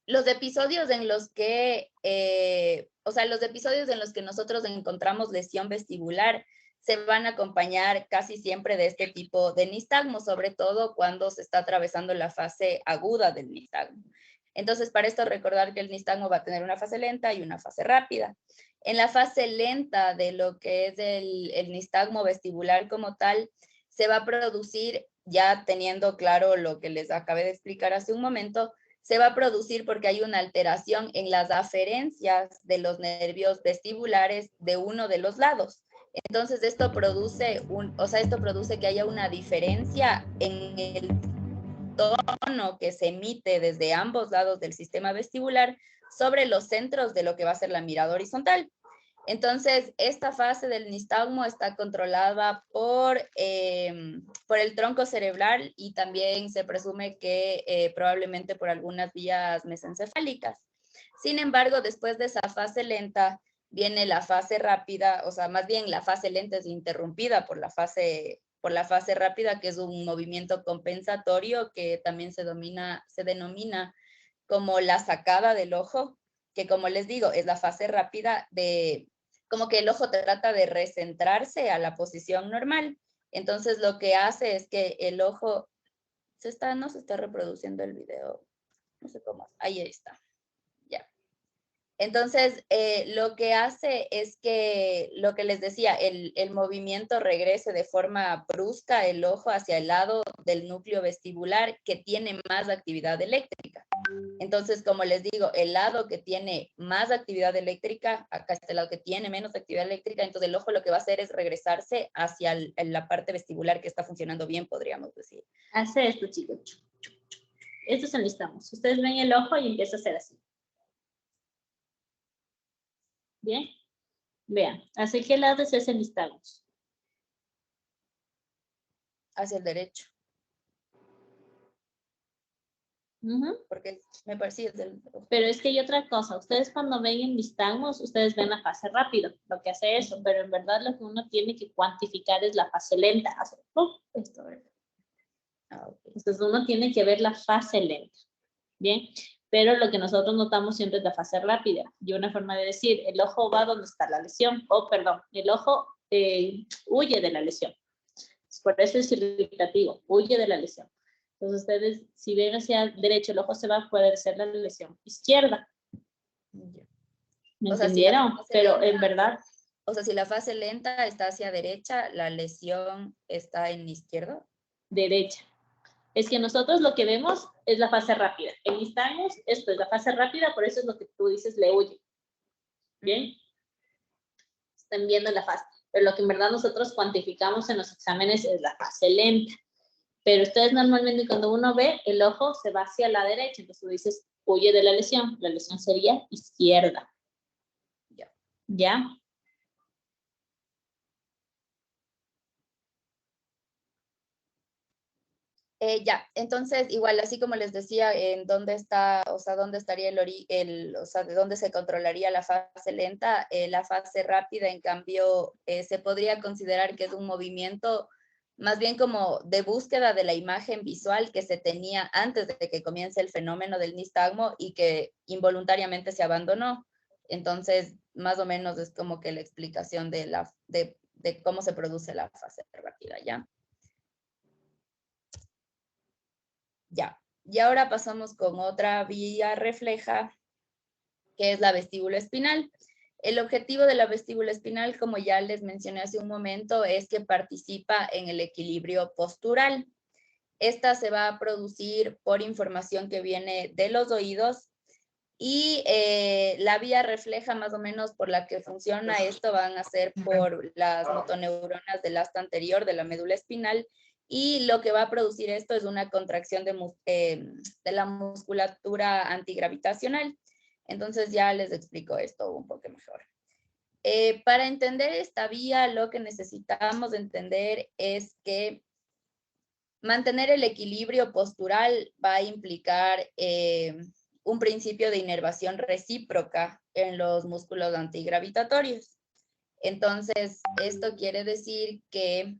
Los episodios en los que, los episodios en los que nosotros encontramos lesión vestibular se van a acompañar casi siempre de este tipo de nistagmo, sobre todo cuando se está atravesando la fase aguda del nistagmo. Entonces, para esto recordar que el nistagmo va a tener una fase lenta y una fase rápida. En la fase lenta de lo que es el nistagmo vestibular como tal, se va a producir, ya teniendo claro lo que les acabé de explicar hace un momento, se va a producir porque hay una alteración en las aferencias de los nervios vestibulares de uno de los lados. Entonces esto produce que haya una diferencia en el tono que se emite desde ambos lados del sistema vestibular sobre los centros de lo que va a ser la mirada horizontal. Entonces, esta fase del nistagmo está controlada por el tronco cerebral y también se presume que probablemente por algunas vías mesencefálicas. Sin embargo, después de esa fase lenta viene la fase rápida, o sea, más bien la fase lenta es interrumpida por la fase rápida, que es un movimiento compensatorio que también se denomina como la sacada del ojo, que como les digo, es la fase rápida de como que el ojo trata de recentrarse a la posición normal. Entonces lo que hace es que el ojo no se está reproduciendo el video, no sé cómo, ahí está, ya. Entonces, lo que hace es que, lo que les decía, el movimiento regrese de forma brusca el ojo hacia el lado del núcleo vestibular que tiene más actividad eléctrica. Entonces, como les digo, el lado que tiene más actividad eléctrica, acá está el lado que tiene menos actividad eléctrica, entonces el ojo lo que va a hacer es regresarse hacia la parte vestibular que está funcionando bien, podríamos decir. Hace esto, chicos. Esto se enlistamos. Ustedes ven el ojo y empieza a hacer así. Bien. Vean, ¿hacia qué lado es ese enlistamos? Hacia el derecho. Porque me parecía del... Pero es que hay otra cosa. Ustedes cuando ven enlistamos, ustedes ven la fase rápida, lo que hace eso, pero en verdad lo que uno tiene que cuantificar es la fase lenta. Esto, ¿verdad? Okay. Entonces uno tiene que ver la fase lenta. Bien, pero lo que nosotros notamos siempre es la fase rápida. Y una forma de decir, el ojo va donde está la lesión, el ojo huye de la lesión. Por eso es irritativo, huye de la lesión. Entonces ustedes, si ven hacia el derecho, el ojo se va, puede ser la lesión izquierda. ¿Me entendieron? Pero en verdad... O sea, si la fase lenta está hacia derecha, la lesión está en izquierda. Derecha. Es que nosotros lo que vemos es la fase rápida. En nistagmus, esto es la fase rápida, por eso es lo que tú dices, le huye. ¿Bien? Están viendo la fase. Pero lo que en verdad nosotros cuantificamos en los exámenes es la fase lenta. Pero ustedes normalmente cuando uno ve, el ojo se va hacia la derecha. Entonces tú dices, huye de la lesión. La lesión sería izquierda. Ya. ¿Ya? Ya, entonces igual, así como les decía, en dónde está, o sea, dónde estaría o sea, de dónde se controlaría la fase lenta, la fase rápida, en cambio, se podría considerar que es un movimiento más bien como de búsqueda de la imagen visual que se tenía antes de que comience el fenómeno del nistagmo y que involuntariamente se abandonó. Entonces, más o menos es como que la explicación de cómo se produce la fase rápida, ¿ya? Ya. Y ahora pasamos con otra vía refleja, que es la vestíbula espinal. El objetivo de la vestíbula espinal, como ya les mencioné hace un momento, es que participa en el equilibrio postural. Esta se va a producir por información que viene de los oídos y la vía refleja más o menos por la que funciona esto van a ser por las motoneuronas del asta anterior de la médula espinal, y lo que va a producir esto es una contracción de la musculatura antigravitacional. Entonces ya les explico esto un poco mejor. Para entender esta vía, lo que necesitamos entender es que mantener el equilibrio postural va a implicar un principio de inervación recíproca en los músculos antigravitatorios. Entonces, esto quiere decir que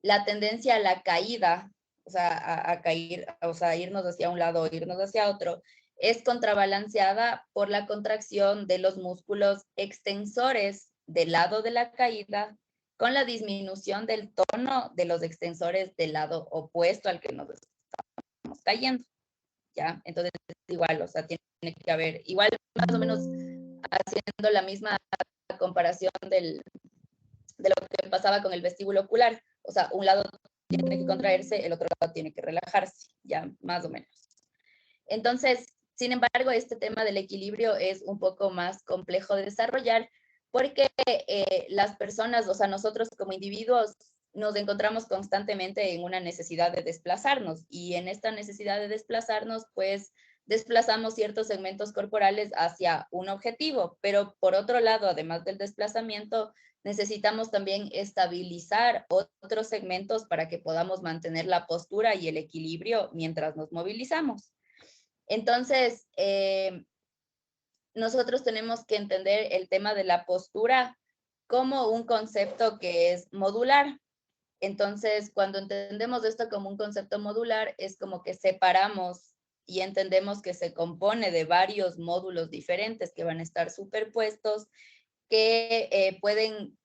la tendencia a la caída, o sea, a caer, o sea, irnos hacia un lado o irnos hacia otro, es contrabalanceada por la contracción de los músculos extensores del lado de la caída con la disminución del tono de los extensores del lado opuesto al que nos estamos cayendo, ¿ya? Entonces, igual, o sea, tiene que haber, igual más o menos haciendo la misma comparación de lo que pasaba con el vestíbulo ocular, o sea, un lado tiene que contraerse, el otro lado tiene que relajarse, ya, más o menos. Entonces, sin embargo, este tema del equilibrio es un poco más complejo de desarrollar porque las personas, o sea, nosotros como individuos, nos encontramos constantemente en una necesidad de desplazarnos, y en esta necesidad de desplazarnos, pues desplazamos ciertos segmentos corporales hacia un objetivo, pero por otro lado, además del desplazamiento, necesitamos también estabilizar otros segmentos para que podamos mantener la postura y el equilibrio mientras nos movilizamos. Entonces, nosotros tenemos que entender el tema de la postura como un concepto que es modular. Entonces, cuando entendemos esto como un concepto modular, es como que separamos y entendemos que se compone de varios módulos diferentes que van a estar superpuestos, que pueden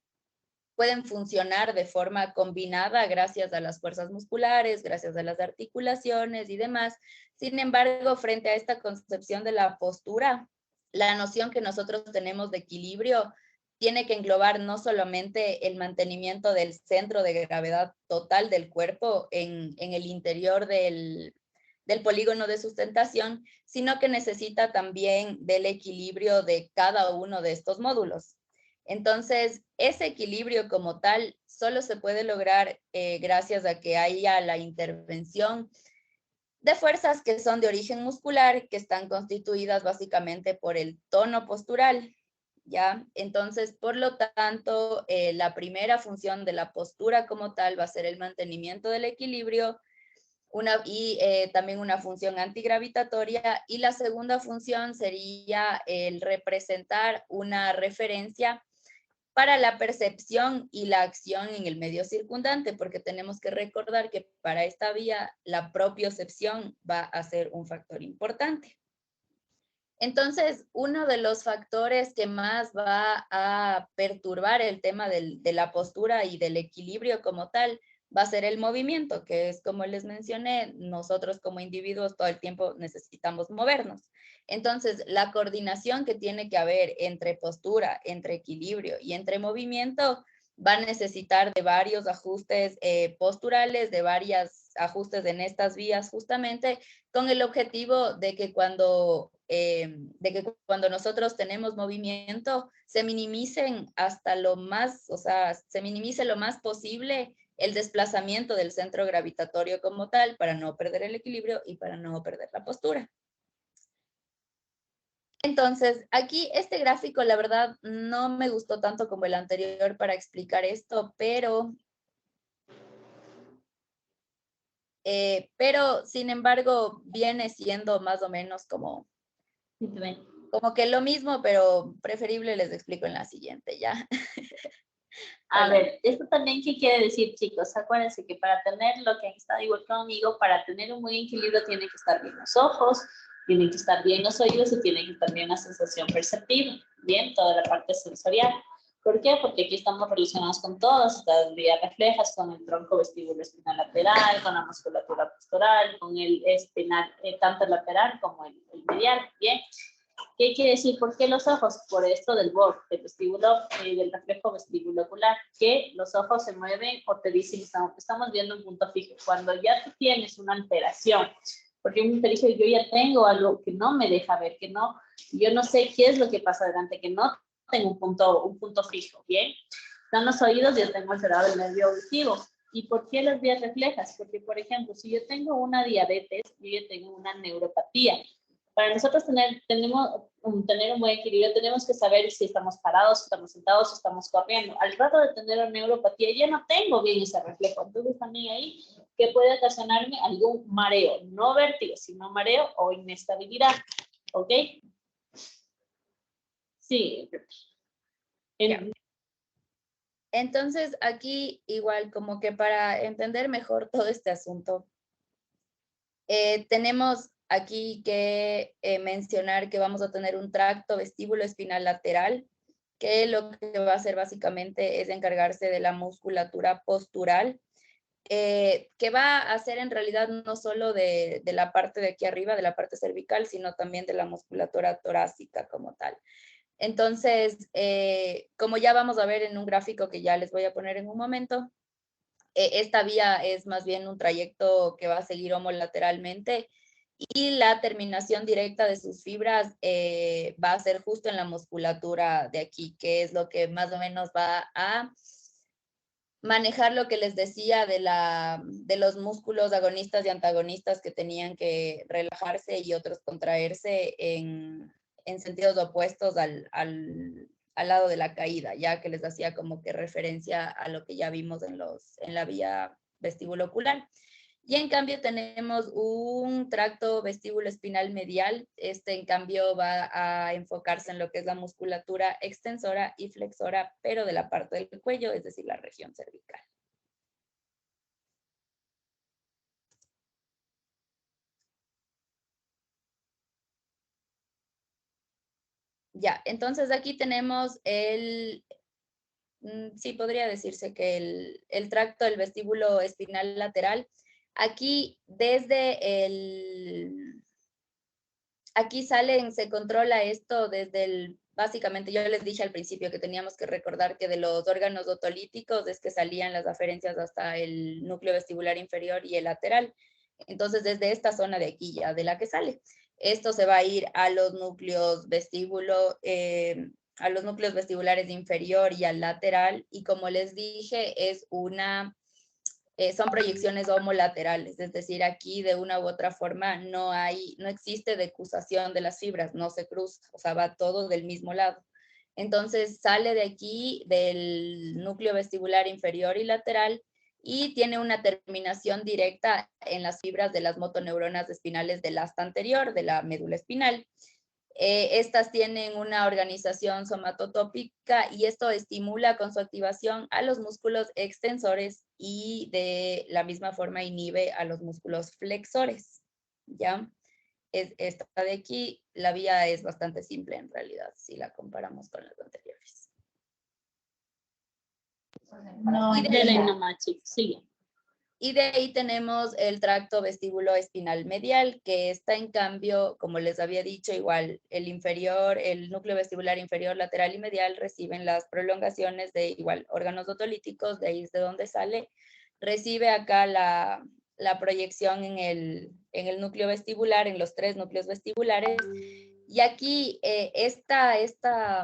funcionar de forma combinada gracias a las fuerzas musculares, gracias a las articulaciones y demás. Sin embargo, frente a esta concepción de la postura, la noción que nosotros tenemos de equilibrio tiene que englobar no solamente el mantenimiento del centro de gravedad total del cuerpo en el interior del polígono de sustentación, sino que necesita también del equilibrio de cada uno de estos módulos. Entonces, ese equilibrio como tal solo se puede lograr gracias a que haya la intervención de fuerzas que son de origen muscular, que están constituidas básicamente por el tono postural, ¿ya? Entonces, por lo tanto, la primera función de la postura como tal va a ser el mantenimiento del equilibrio, y también una función antigravitatoria, y la segunda función sería el representar una referencia para la percepción y la acción en el medio circundante, porque tenemos que recordar que para esta vía la propiocepción va a ser un factor importante. Entonces, uno de los factores que más va a perturbar el tema de la postura y del equilibrio como tal va a ser el movimiento, que es como les mencioné, nosotros como individuos todo el tiempo necesitamos movernos. Entonces, la coordinación que tiene que haber entre postura, entre equilibrio y entre movimiento va a necesitar de varios ajustes posturales, de varios ajustes en estas vías justamente, con el objetivo de que cuando nosotros tenemos movimiento, se minimicen hasta lo más, o sea, se minimice lo más posible el desplazamiento del centro gravitatorio como tal, para no perder el equilibrio y para no perder la postura. Entonces, aquí este gráfico, la verdad, no me gustó tanto como el anterior para explicar esto, pero pero sin embargo viene siendo más o menos como que lo mismo, pero preferible les explico en la siguiente, ¿ya? A ver, esto también, ¿qué quiere decir, chicos? Acuérdense que para tener lo que han estado igual conmigo, para tener un buen equilibrio tienen que estar bien los ojos, tienen que estar bien los oídos y tienen que estar bien la sensación perceptiva, bien, toda la parte sensorial. ¿Por qué? Porque aquí estamos relacionados con todas estas vías reflejas, con el tronco vestíbulo espinal lateral, con la musculatura postural, con el espinal, tanto el lateral como el medial, bien. ¿Qué quiere decir? ¿Por qué los ojos? Por esto del BOR, del vestíbulo, del reflejo vestíbulo ocular, que los ojos se mueven o te dicen, estamos viendo un punto fijo. Cuando ya tú tienes una alteración, porque un te dice, yo ya tengo algo que no me deja ver, que no, yo no sé qué es lo que pasa adelante, que no tengo un punto fijo, ¿bien? Están los oídos, yo tengo alterado el nervio auditivo. ¿Y por qué las vías reflejas? Porque, por ejemplo, si yo tengo una diabetes, yo ya tengo una neuropatía. Para nosotros tener un buen equilibrio, tenemos que saber si estamos parados, si estamos sentados, si estamos corriendo. Al rato de tener una neuropatía, ya no tengo bien ese reflejo. Entonces, también ahí, que puede ocasionarme algún mareo, no vértigo, sino mareo o inestabilidad. ¿Ok? Sí. Entonces, aquí igual, como que para entender mejor todo este asunto, tenemos aquí que mencionar que vamos a tener un tracto vestíbulo espinal lateral, que lo que va a hacer básicamente es encargarse de la musculatura postural, que va a hacer en realidad no solo de la parte de aquí arriba, de la parte cervical, sino también de la musculatura torácica como tal. Entonces, como ya vamos a ver en un gráfico que ya les voy a poner en un momento, esta vía es más bien un trayecto que va a seguir homolateralmente y la terminación directa de sus fibras va a ser justo en la musculatura de aquí, que es lo que más o menos va a manejar lo que les decía de los músculos agonistas y antagonistas que tenían que relajarse y otros contraerse en sentidos opuestos al lado de la caída, ya que les hacía como que referencia a lo que ya vimos en la vía vestibulocular. Y en cambio tenemos un tracto vestíbulo espinal medial. Este en cambio va a enfocarse en lo que es la musculatura extensora y flexora, pero de la parte del cuello, es decir, la región cervical. Ya, entonces aquí tenemos sí podría decirse que el tracto del vestíbulo espinal lateral. Aquí aquí se controla esto básicamente yo les dije al principio que teníamos que recordar que de los órganos otolíticos es que salían las aferencias hasta el núcleo vestibular inferior y el lateral. Entonces desde esta zona de aquí ya de la que sale. Esto se va a ir a los núcleos a los núcleos vestibulares inferior y al lateral, y como les dije, son proyecciones homolaterales, es decir, aquí de una u otra forma no existe decusación de las fibras, no se cruza, o sea, va todo del mismo lado. Entonces sale de aquí, del núcleo vestibular inferior y lateral, y tiene una terminación directa en las fibras de las motoneuronas espinales del asta anterior, de la médula espinal. Estas tienen una organización somatotópica y esto estimula con su activación a los músculos extensores y de la misma forma inhibe a los músculos flexores. ¿Ya? Esta de aquí, la vía es bastante simple en realidad, si la comparamos con las anteriores. No, sigue. Y de ahí tenemos el tracto vestíbulo espinal medial, que está en cambio, como les había dicho, igual el núcleo vestibular inferior, lateral y medial reciben las prolongaciones de igual órganos otolíticos, de ahí es de donde sale. Recibe acá la proyección en el núcleo vestibular, en los 3 núcleos vestibulares. Y aquí estas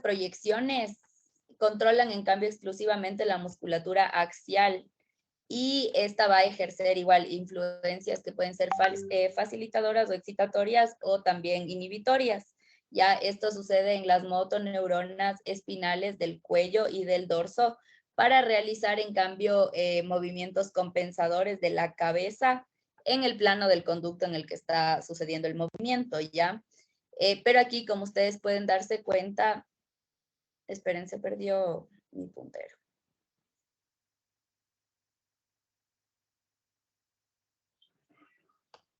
proyecciones controlan en cambio exclusivamente la musculatura axial, y esta va a ejercer igual influencias que pueden ser facilitadoras o excitatorias o también inhibitorias. Ya esto sucede en las motoneuronas espinales del cuello y del dorso para realizar en cambio movimientos compensadores de la cabeza en el plano del conducto en el que está sucediendo el movimiento, ¿ya? Pero aquí, como ustedes pueden darse cuenta, esperen, se perdió mi puntero.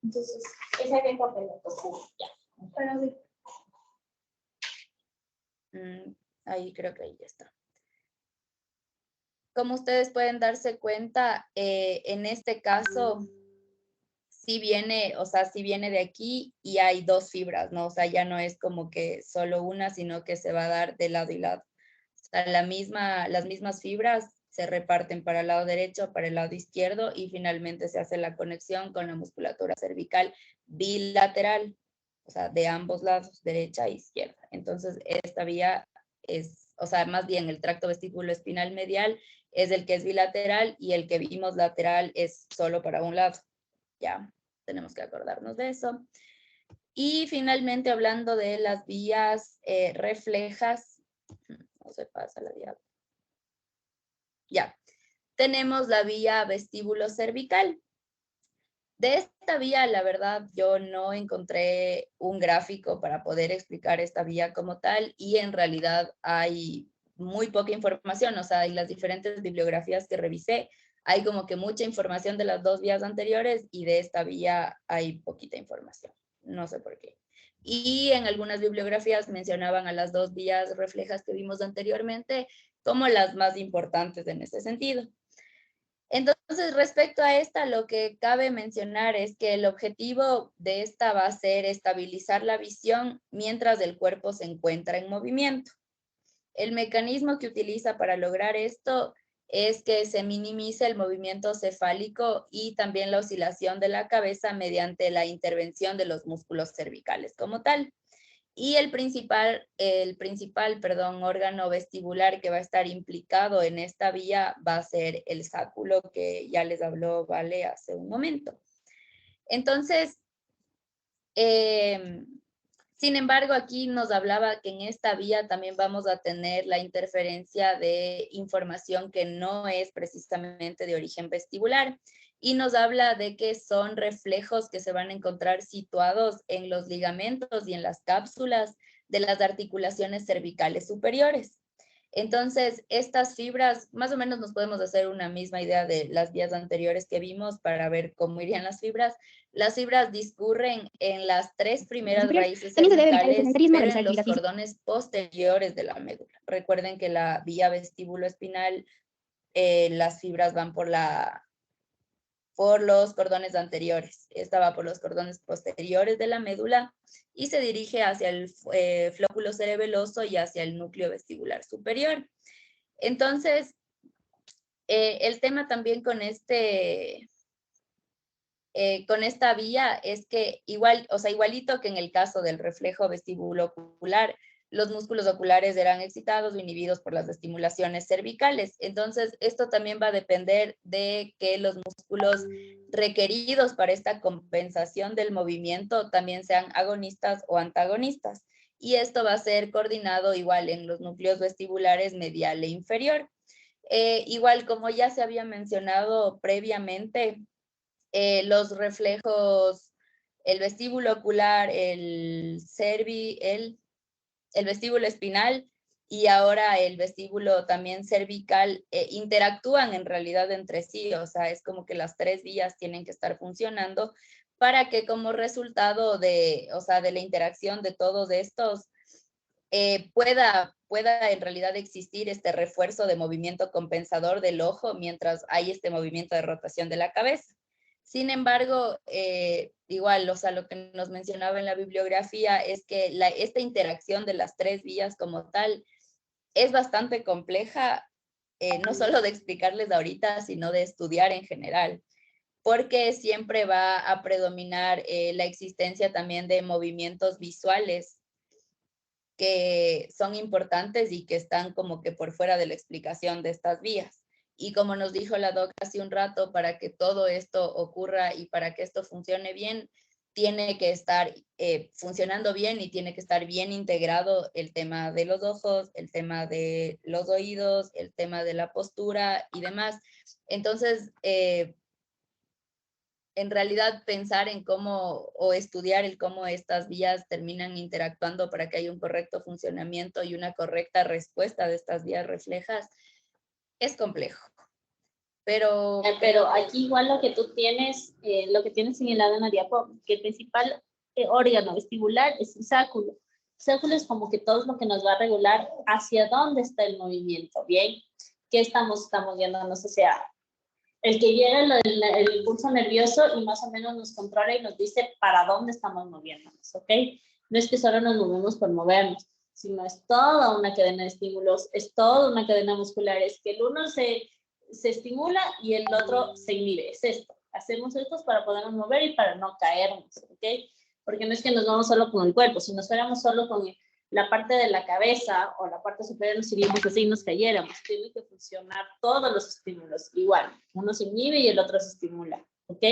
Entonces, ese es el papel de tu ya. Pero sí. Ahí creo que ahí ya está. Como ustedes pueden darse cuenta, en este caso, sí viene, o sea, sí viene de aquí y hay dos fibras, ¿no? O sea, ya no es como que solo una, sino que se va a dar de lado y lado. O sea, las mismas fibras se reparten para el lado derecho, para el lado izquierdo y finalmente se hace la conexión con la musculatura cervical bilateral, o sea, de ambos lados, derecha e izquierda. Entonces, esta vía es, o sea, más bien el tracto vestíbulo-espinal medial es el que es bilateral y el que vimos lateral es solo para un lado. Ya, tenemos que acordarnos de eso. Y finalmente, hablando de las vías reflejas, no se pasa la diapositiva. Ya, tenemos la vía vestíbulo cervical. De esta vía, la verdad, yo no encontré un gráfico para poder explicar esta vía como tal y en realidad hay muy poca información, o sea, en las diferentes bibliografías que revisé, hay como que mucha información de las dos vías anteriores y de esta vía hay poquita información, no sé por qué. Y en algunas bibliografías mencionaban a las dos vías reflejas que vimos anteriormente como las más importantes en ese sentido. Entonces, respecto a esta, lo que cabe mencionar es que el objetivo de esta va a ser estabilizar la visión mientras el cuerpo se encuentra en movimiento. El mecanismo que utiliza para lograr esto es que se minimice el movimiento cefálico y también la oscilación de la cabeza mediante la intervención de los músculos cervicales como tal. Y el principal, órgano vestibular que va a estar implicado en esta vía va a ser el sáculo que ya les habló Vale hace un momento. Entonces, sin embargo, aquí nos hablaba que en esta vía también vamos a tener la interferencia de información que no es precisamente de origen vestibular y nos habla de que son reflejos que se van a encontrar situados en los ligamentos y en las cápsulas de las articulaciones cervicales superiores. Entonces, estas fibras, más o menos nos podemos hacer una misma idea de las vías anteriores que vimos para ver cómo irían las fibras. Las fibras discurren en las tres primeras raíces cervicales, pero en los cordones posteriores de la médula. Recuerden que la vía vestíbulo-espinal, las fibras van por los cordones anteriores. Esta va por los cordones posteriores de la médula y se dirige hacia el flóculo cerebeloso y hacia el núcleo vestibular superior. Entonces, el tema también con esta vía es que igualito que en el caso del reflejo vestibulo-ocular, los músculos oculares serán excitados o inhibidos por las estimulaciones cervicales. Entonces, esto también va a depender de que los músculos requeridos para esta compensación del movimiento también sean agonistas o antagonistas. Y esto va a ser coordinado igual en los núcleos vestibulares medial e inferior. Igual, como ya se había mencionado previamente, los reflejos, el vestíbulo ocular, el vestíbulo espinal y ahora el vestíbulo también cervical interactúan en realidad entre sí, o sea, es como que las tres vías tienen que estar funcionando para que como resultado de la interacción de todos estos pueda en realidad existir este refuerzo de movimiento compensador del ojo mientras hay este movimiento de rotación de la cabeza. Sin embargo, igual, lo que nos mencionaba en la bibliografía es que esta interacción de las tres vías como tal es bastante compleja, no solo de explicarles ahorita, sino de estudiar en general, porque siempre va a predominar la existencia también de movimientos visuales que son importantes y que están como que por fuera de la explicación de estas vías. Y como nos dijo la doc hace un rato, para que todo esto ocurra y para que esto funcione bien, tiene que estar funcionando bien y tiene que estar bien integrado el tema de los ojos, el tema de los oídos, el tema de la postura y demás. Entonces, en realidad pensar en cómo, o estudiar el cómo estas vías terminan interactuando para que haya un correcto funcionamiento y una correcta respuesta de estas vías reflejas, es complejo. Pero aquí igual lo que tú tienes, lo que tienes señalado en la diapositiva, que el principal órgano vestibular es el sáculo. El sáculo es como que todo lo que nos va a regular hacia dónde está el movimiento, ¿bien? ¿Qué estamos viéndonos hacia? El que llega el impulso nervioso y más o menos nos controla y nos dice para dónde estamos moviéndonos, ¿ok? No es que solo nos movemos por movernos, sino es toda una cadena de estímulos, es toda una cadena muscular, es que el uno se estimula y el otro se inhibe, es esto. Hacemos esto para podernos mover y para no caernos, ¿ok? Porque no es que nos vamos solo con el cuerpo, si nos fuéramos solo con la parte de la cabeza o la parte superior nos iríamos así y nos cayéramos. Tiene que funcionar todos los estímulos igual. Uno se inhibe y el otro se estimula, ¿ok?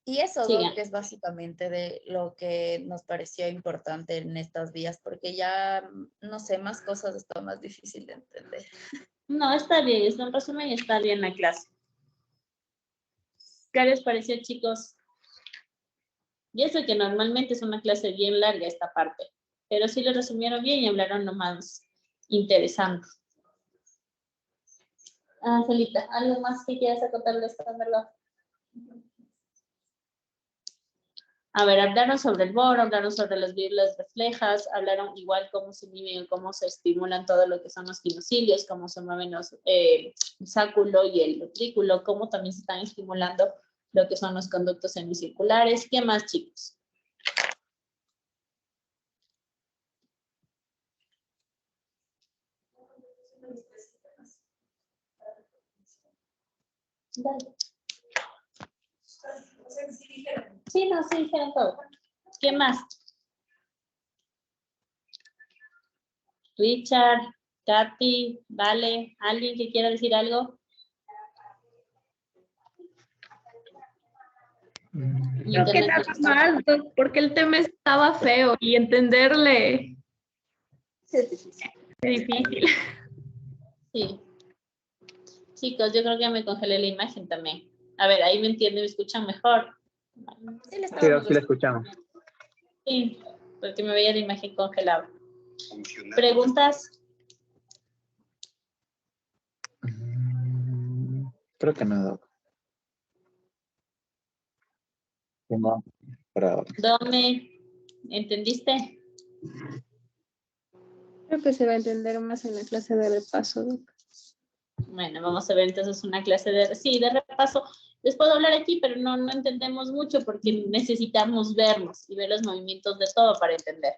Y eso que es básicamente de lo que nos pareció importante en estas vías, porque ya, no sé, más cosas está más difícil de entender. No, está bien, es un resumen y está bien la clase. ¿Qué les pareció, chicos? Y eso que normalmente es una clase bien larga esta parte, pero sí lo resumieron bien y hablaron lo más interesante. Angelita, ¿algo más que quieras acotar de esta verdad? A ver, hablaron sobre el boro, hablaron sobre las vías reflejas, hablaron igual cómo se inhiben, cómo se estimulan todo lo que son los kinocilios, cómo se mueven el sáculo y el utrículo, cómo también se están estimulando lo que son los conductos semicirculares. ¿Qué más, chicos? Dale. Sí, no, sí dijeron todo. ¿Qué más? Richard, Katy, Vale, ¿alguien que quiera decir algo? Creo que nada más, porque el tema estaba feo y entenderle es difícil. Sí. Chicos, yo creo que me congelé la imagen también. A ver, ahí me entienden, me escuchan mejor. Sí, la escuchamos. Sí, porque me veía la imagen congelada. ¿Preguntas? Creo que no, Doc. No, para ahora. Dome, ¿entendiste? Creo que se va a entender más en la clase de repaso, Doc. Bueno, vamos a ver entonces una clase de repaso. Les puedo hablar aquí, pero no entendemos mucho porque necesitamos vernos y ver los movimientos de todo para entender.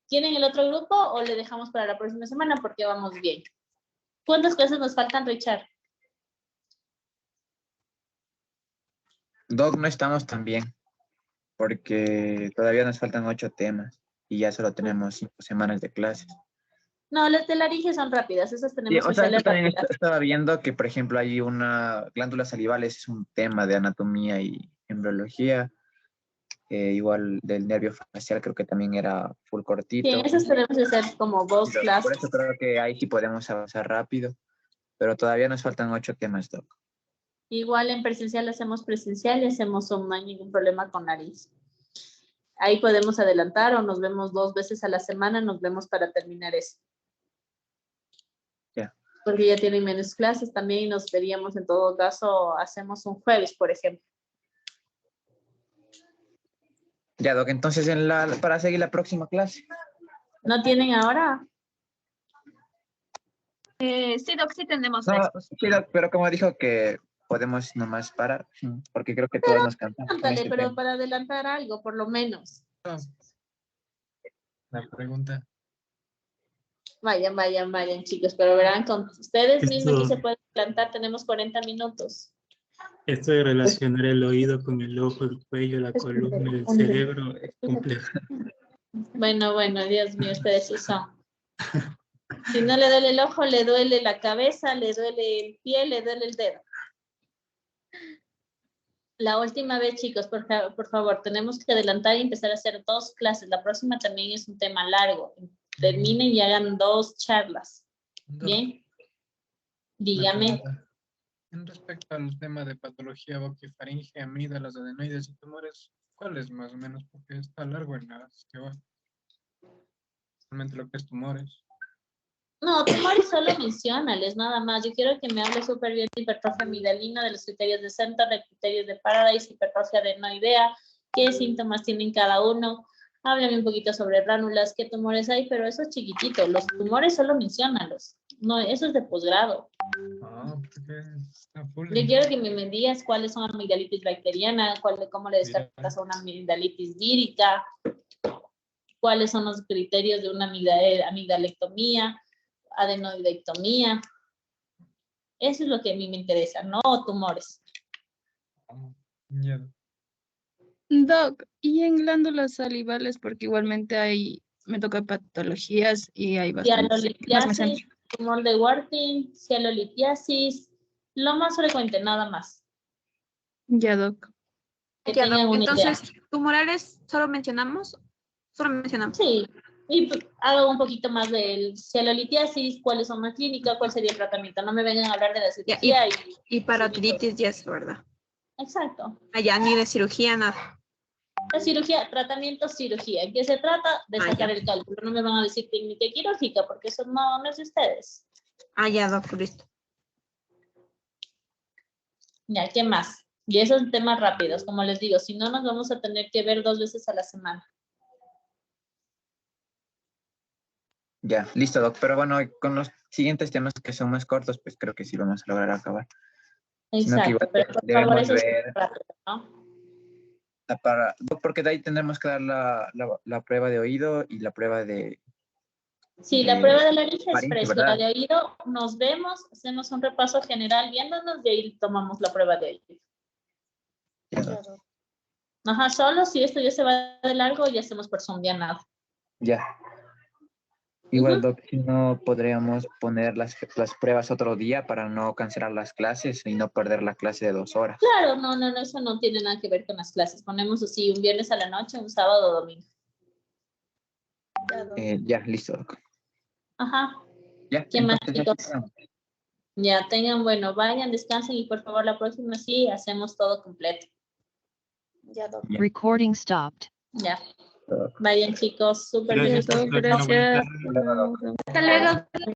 ¿Tienen el otro grupo o le dejamos para la próxima semana porque vamos bien? ¿Cuántas clases nos faltan, Richard? Doc, no estamos tan bien porque todavía nos faltan 8 temas y ya solo tenemos 5 semanas de clases. No, las de laringe son rápidas, esas tenemos Sí, o sea, yo también rápidas. estaba viendo que, por ejemplo, hay una glándula salivales, es un tema de anatomía y embriología. Igual del nervio facial creo que también era full cortito. Sí, esas tenemos que hacer como dos clases. Por eso creo que ahí sí podemos avanzar rápido, pero todavía nos faltan 8 temas, Doc. Igual en presencial hacemos presencial y hacemos Zoom, no hay ningún problema con nariz. Ahí podemos adelantar o nos vemos 2 veces a la semana, nos vemos para terminar eso. Ya. Porque ya tienen menos clases también y nos veríamos en todo caso, hacemos un jueves, por ejemplo. Ya, Doc, entonces para seguir la próxima clase. ¿No tienen ahora? Sí, Doc, sí tenemos No, la exposición. sí, Doc, pero como dijo que podemos nomás parar, porque creo que todos nos cansamos. Ándale, pero para adelantar algo, por lo menos. La pregunta. Vayan, chicos, pero verán, con ustedes mismos aquí Esto- se puede adelantar, tenemos 40 minutos. Esto de relacionar el oído con el ojo, el cuello, la columna, el cerebro es complejo. Bueno, Dios mío, ustedes sí son. Si no le duele el ojo, le duele la cabeza, le duele el pie, le duele el dedo. La última vez, chicos, por favor, tenemos que adelantar y empezar a hacer 2 clases. La próxima también es un tema largo. Terminen y hagan 2 charlas. ¿Bien? Dígame. En respecto al tema de patología bucofaringea, amígdalas, adenoides y tumores, ¿cuál es más o menos? Porque está largo en las que va. Realmente lo que es tumores. No, tumores solo menciónales, nada más. Yo quiero que me hable súper bien de hipertrofia amigdalina, de los criterios de Center, de criterios de Paradise, hipertrofia adenoidea, qué síntomas tienen cada uno. Háblame un poquito sobre ránulas, qué tumores hay, pero eso es chiquitito. Los tumores solo menciónalos. No, eso es de posgrado. Ah, porque está full. Yo quiero que me digas cuáles son amigdalitis bacteriana, cómo le descartas a una amigdalitis vírica, cuáles son los criterios de una amigdalectomía, adenoidectomía. Eso es lo que a mí me interesa, no tumores. Ya. Doc, y en glándulas salivales, porque igualmente me toca patologías y hay bastantes. Cialolitiasis, tumor de Warthin, cialolitiasis, lo más frecuente, nada más. Ya, Doc. Que Ya, tengan Doc. una idea. Entonces, ¿tumorales solo mencionamos? Solo mencionamos. Sí, y hago un poquito más del cialolitiasis, cuáles son las clínicas, cuál sería el tratamiento. No me vengan a hablar de la cirugía. Y parotiditis, ya es verdad. Exacto. Allá ni de cirugía, nada. La cirugía, tratamiento, cirugía. ¿En qué se trata? De sacar el cálculo. No me van a decir técnica quirúrgica porque eso no es de ustedes. Ya, Doc, listo. Ya, ¿qué más? Y esos temas rápidos, como les digo, si no nos vamos a tener que ver 2 veces a la semana. Ya, listo, Doc. Pero bueno, con los siguientes temas que son más cortos, pues creo que sí vamos a lograr acabar. Sino que Exacto, igual pero por favor, debemos eso es ver rápido, ¿no? porque de ahí tendremos que dar la prueba de oído y la prueba de Sí, la prueba de laringe es faringe, fresca. ¿verdad? La de oído, nos vemos, hacemos un repaso general viéndonos y ahí tomamos la prueba de oído. Ya. Ajá, solo si esto ya se va de largo, ya hacemos por Zoom, ya nada. Ya. Igual, Doc, si no podríamos poner las pruebas otro día para no cancelar las clases y no perder la clase de 2 horas. Claro, no, eso no tiene nada que ver con las clases. Ponemos así un viernes a la noche, un sábado o domingo. Ya, listo, Doc. Ajá. Ya, ¿Qué más, entonces, chicos? Ya tengan, bueno, vayan, descansen y por favor la próxima sí hacemos todo completo. Ya, Doc. Recording stopped. Ya. Vayan, chicos, súper bien. Gracias, Doc, doctora. Buenas gracias. tardes. Hasta luego.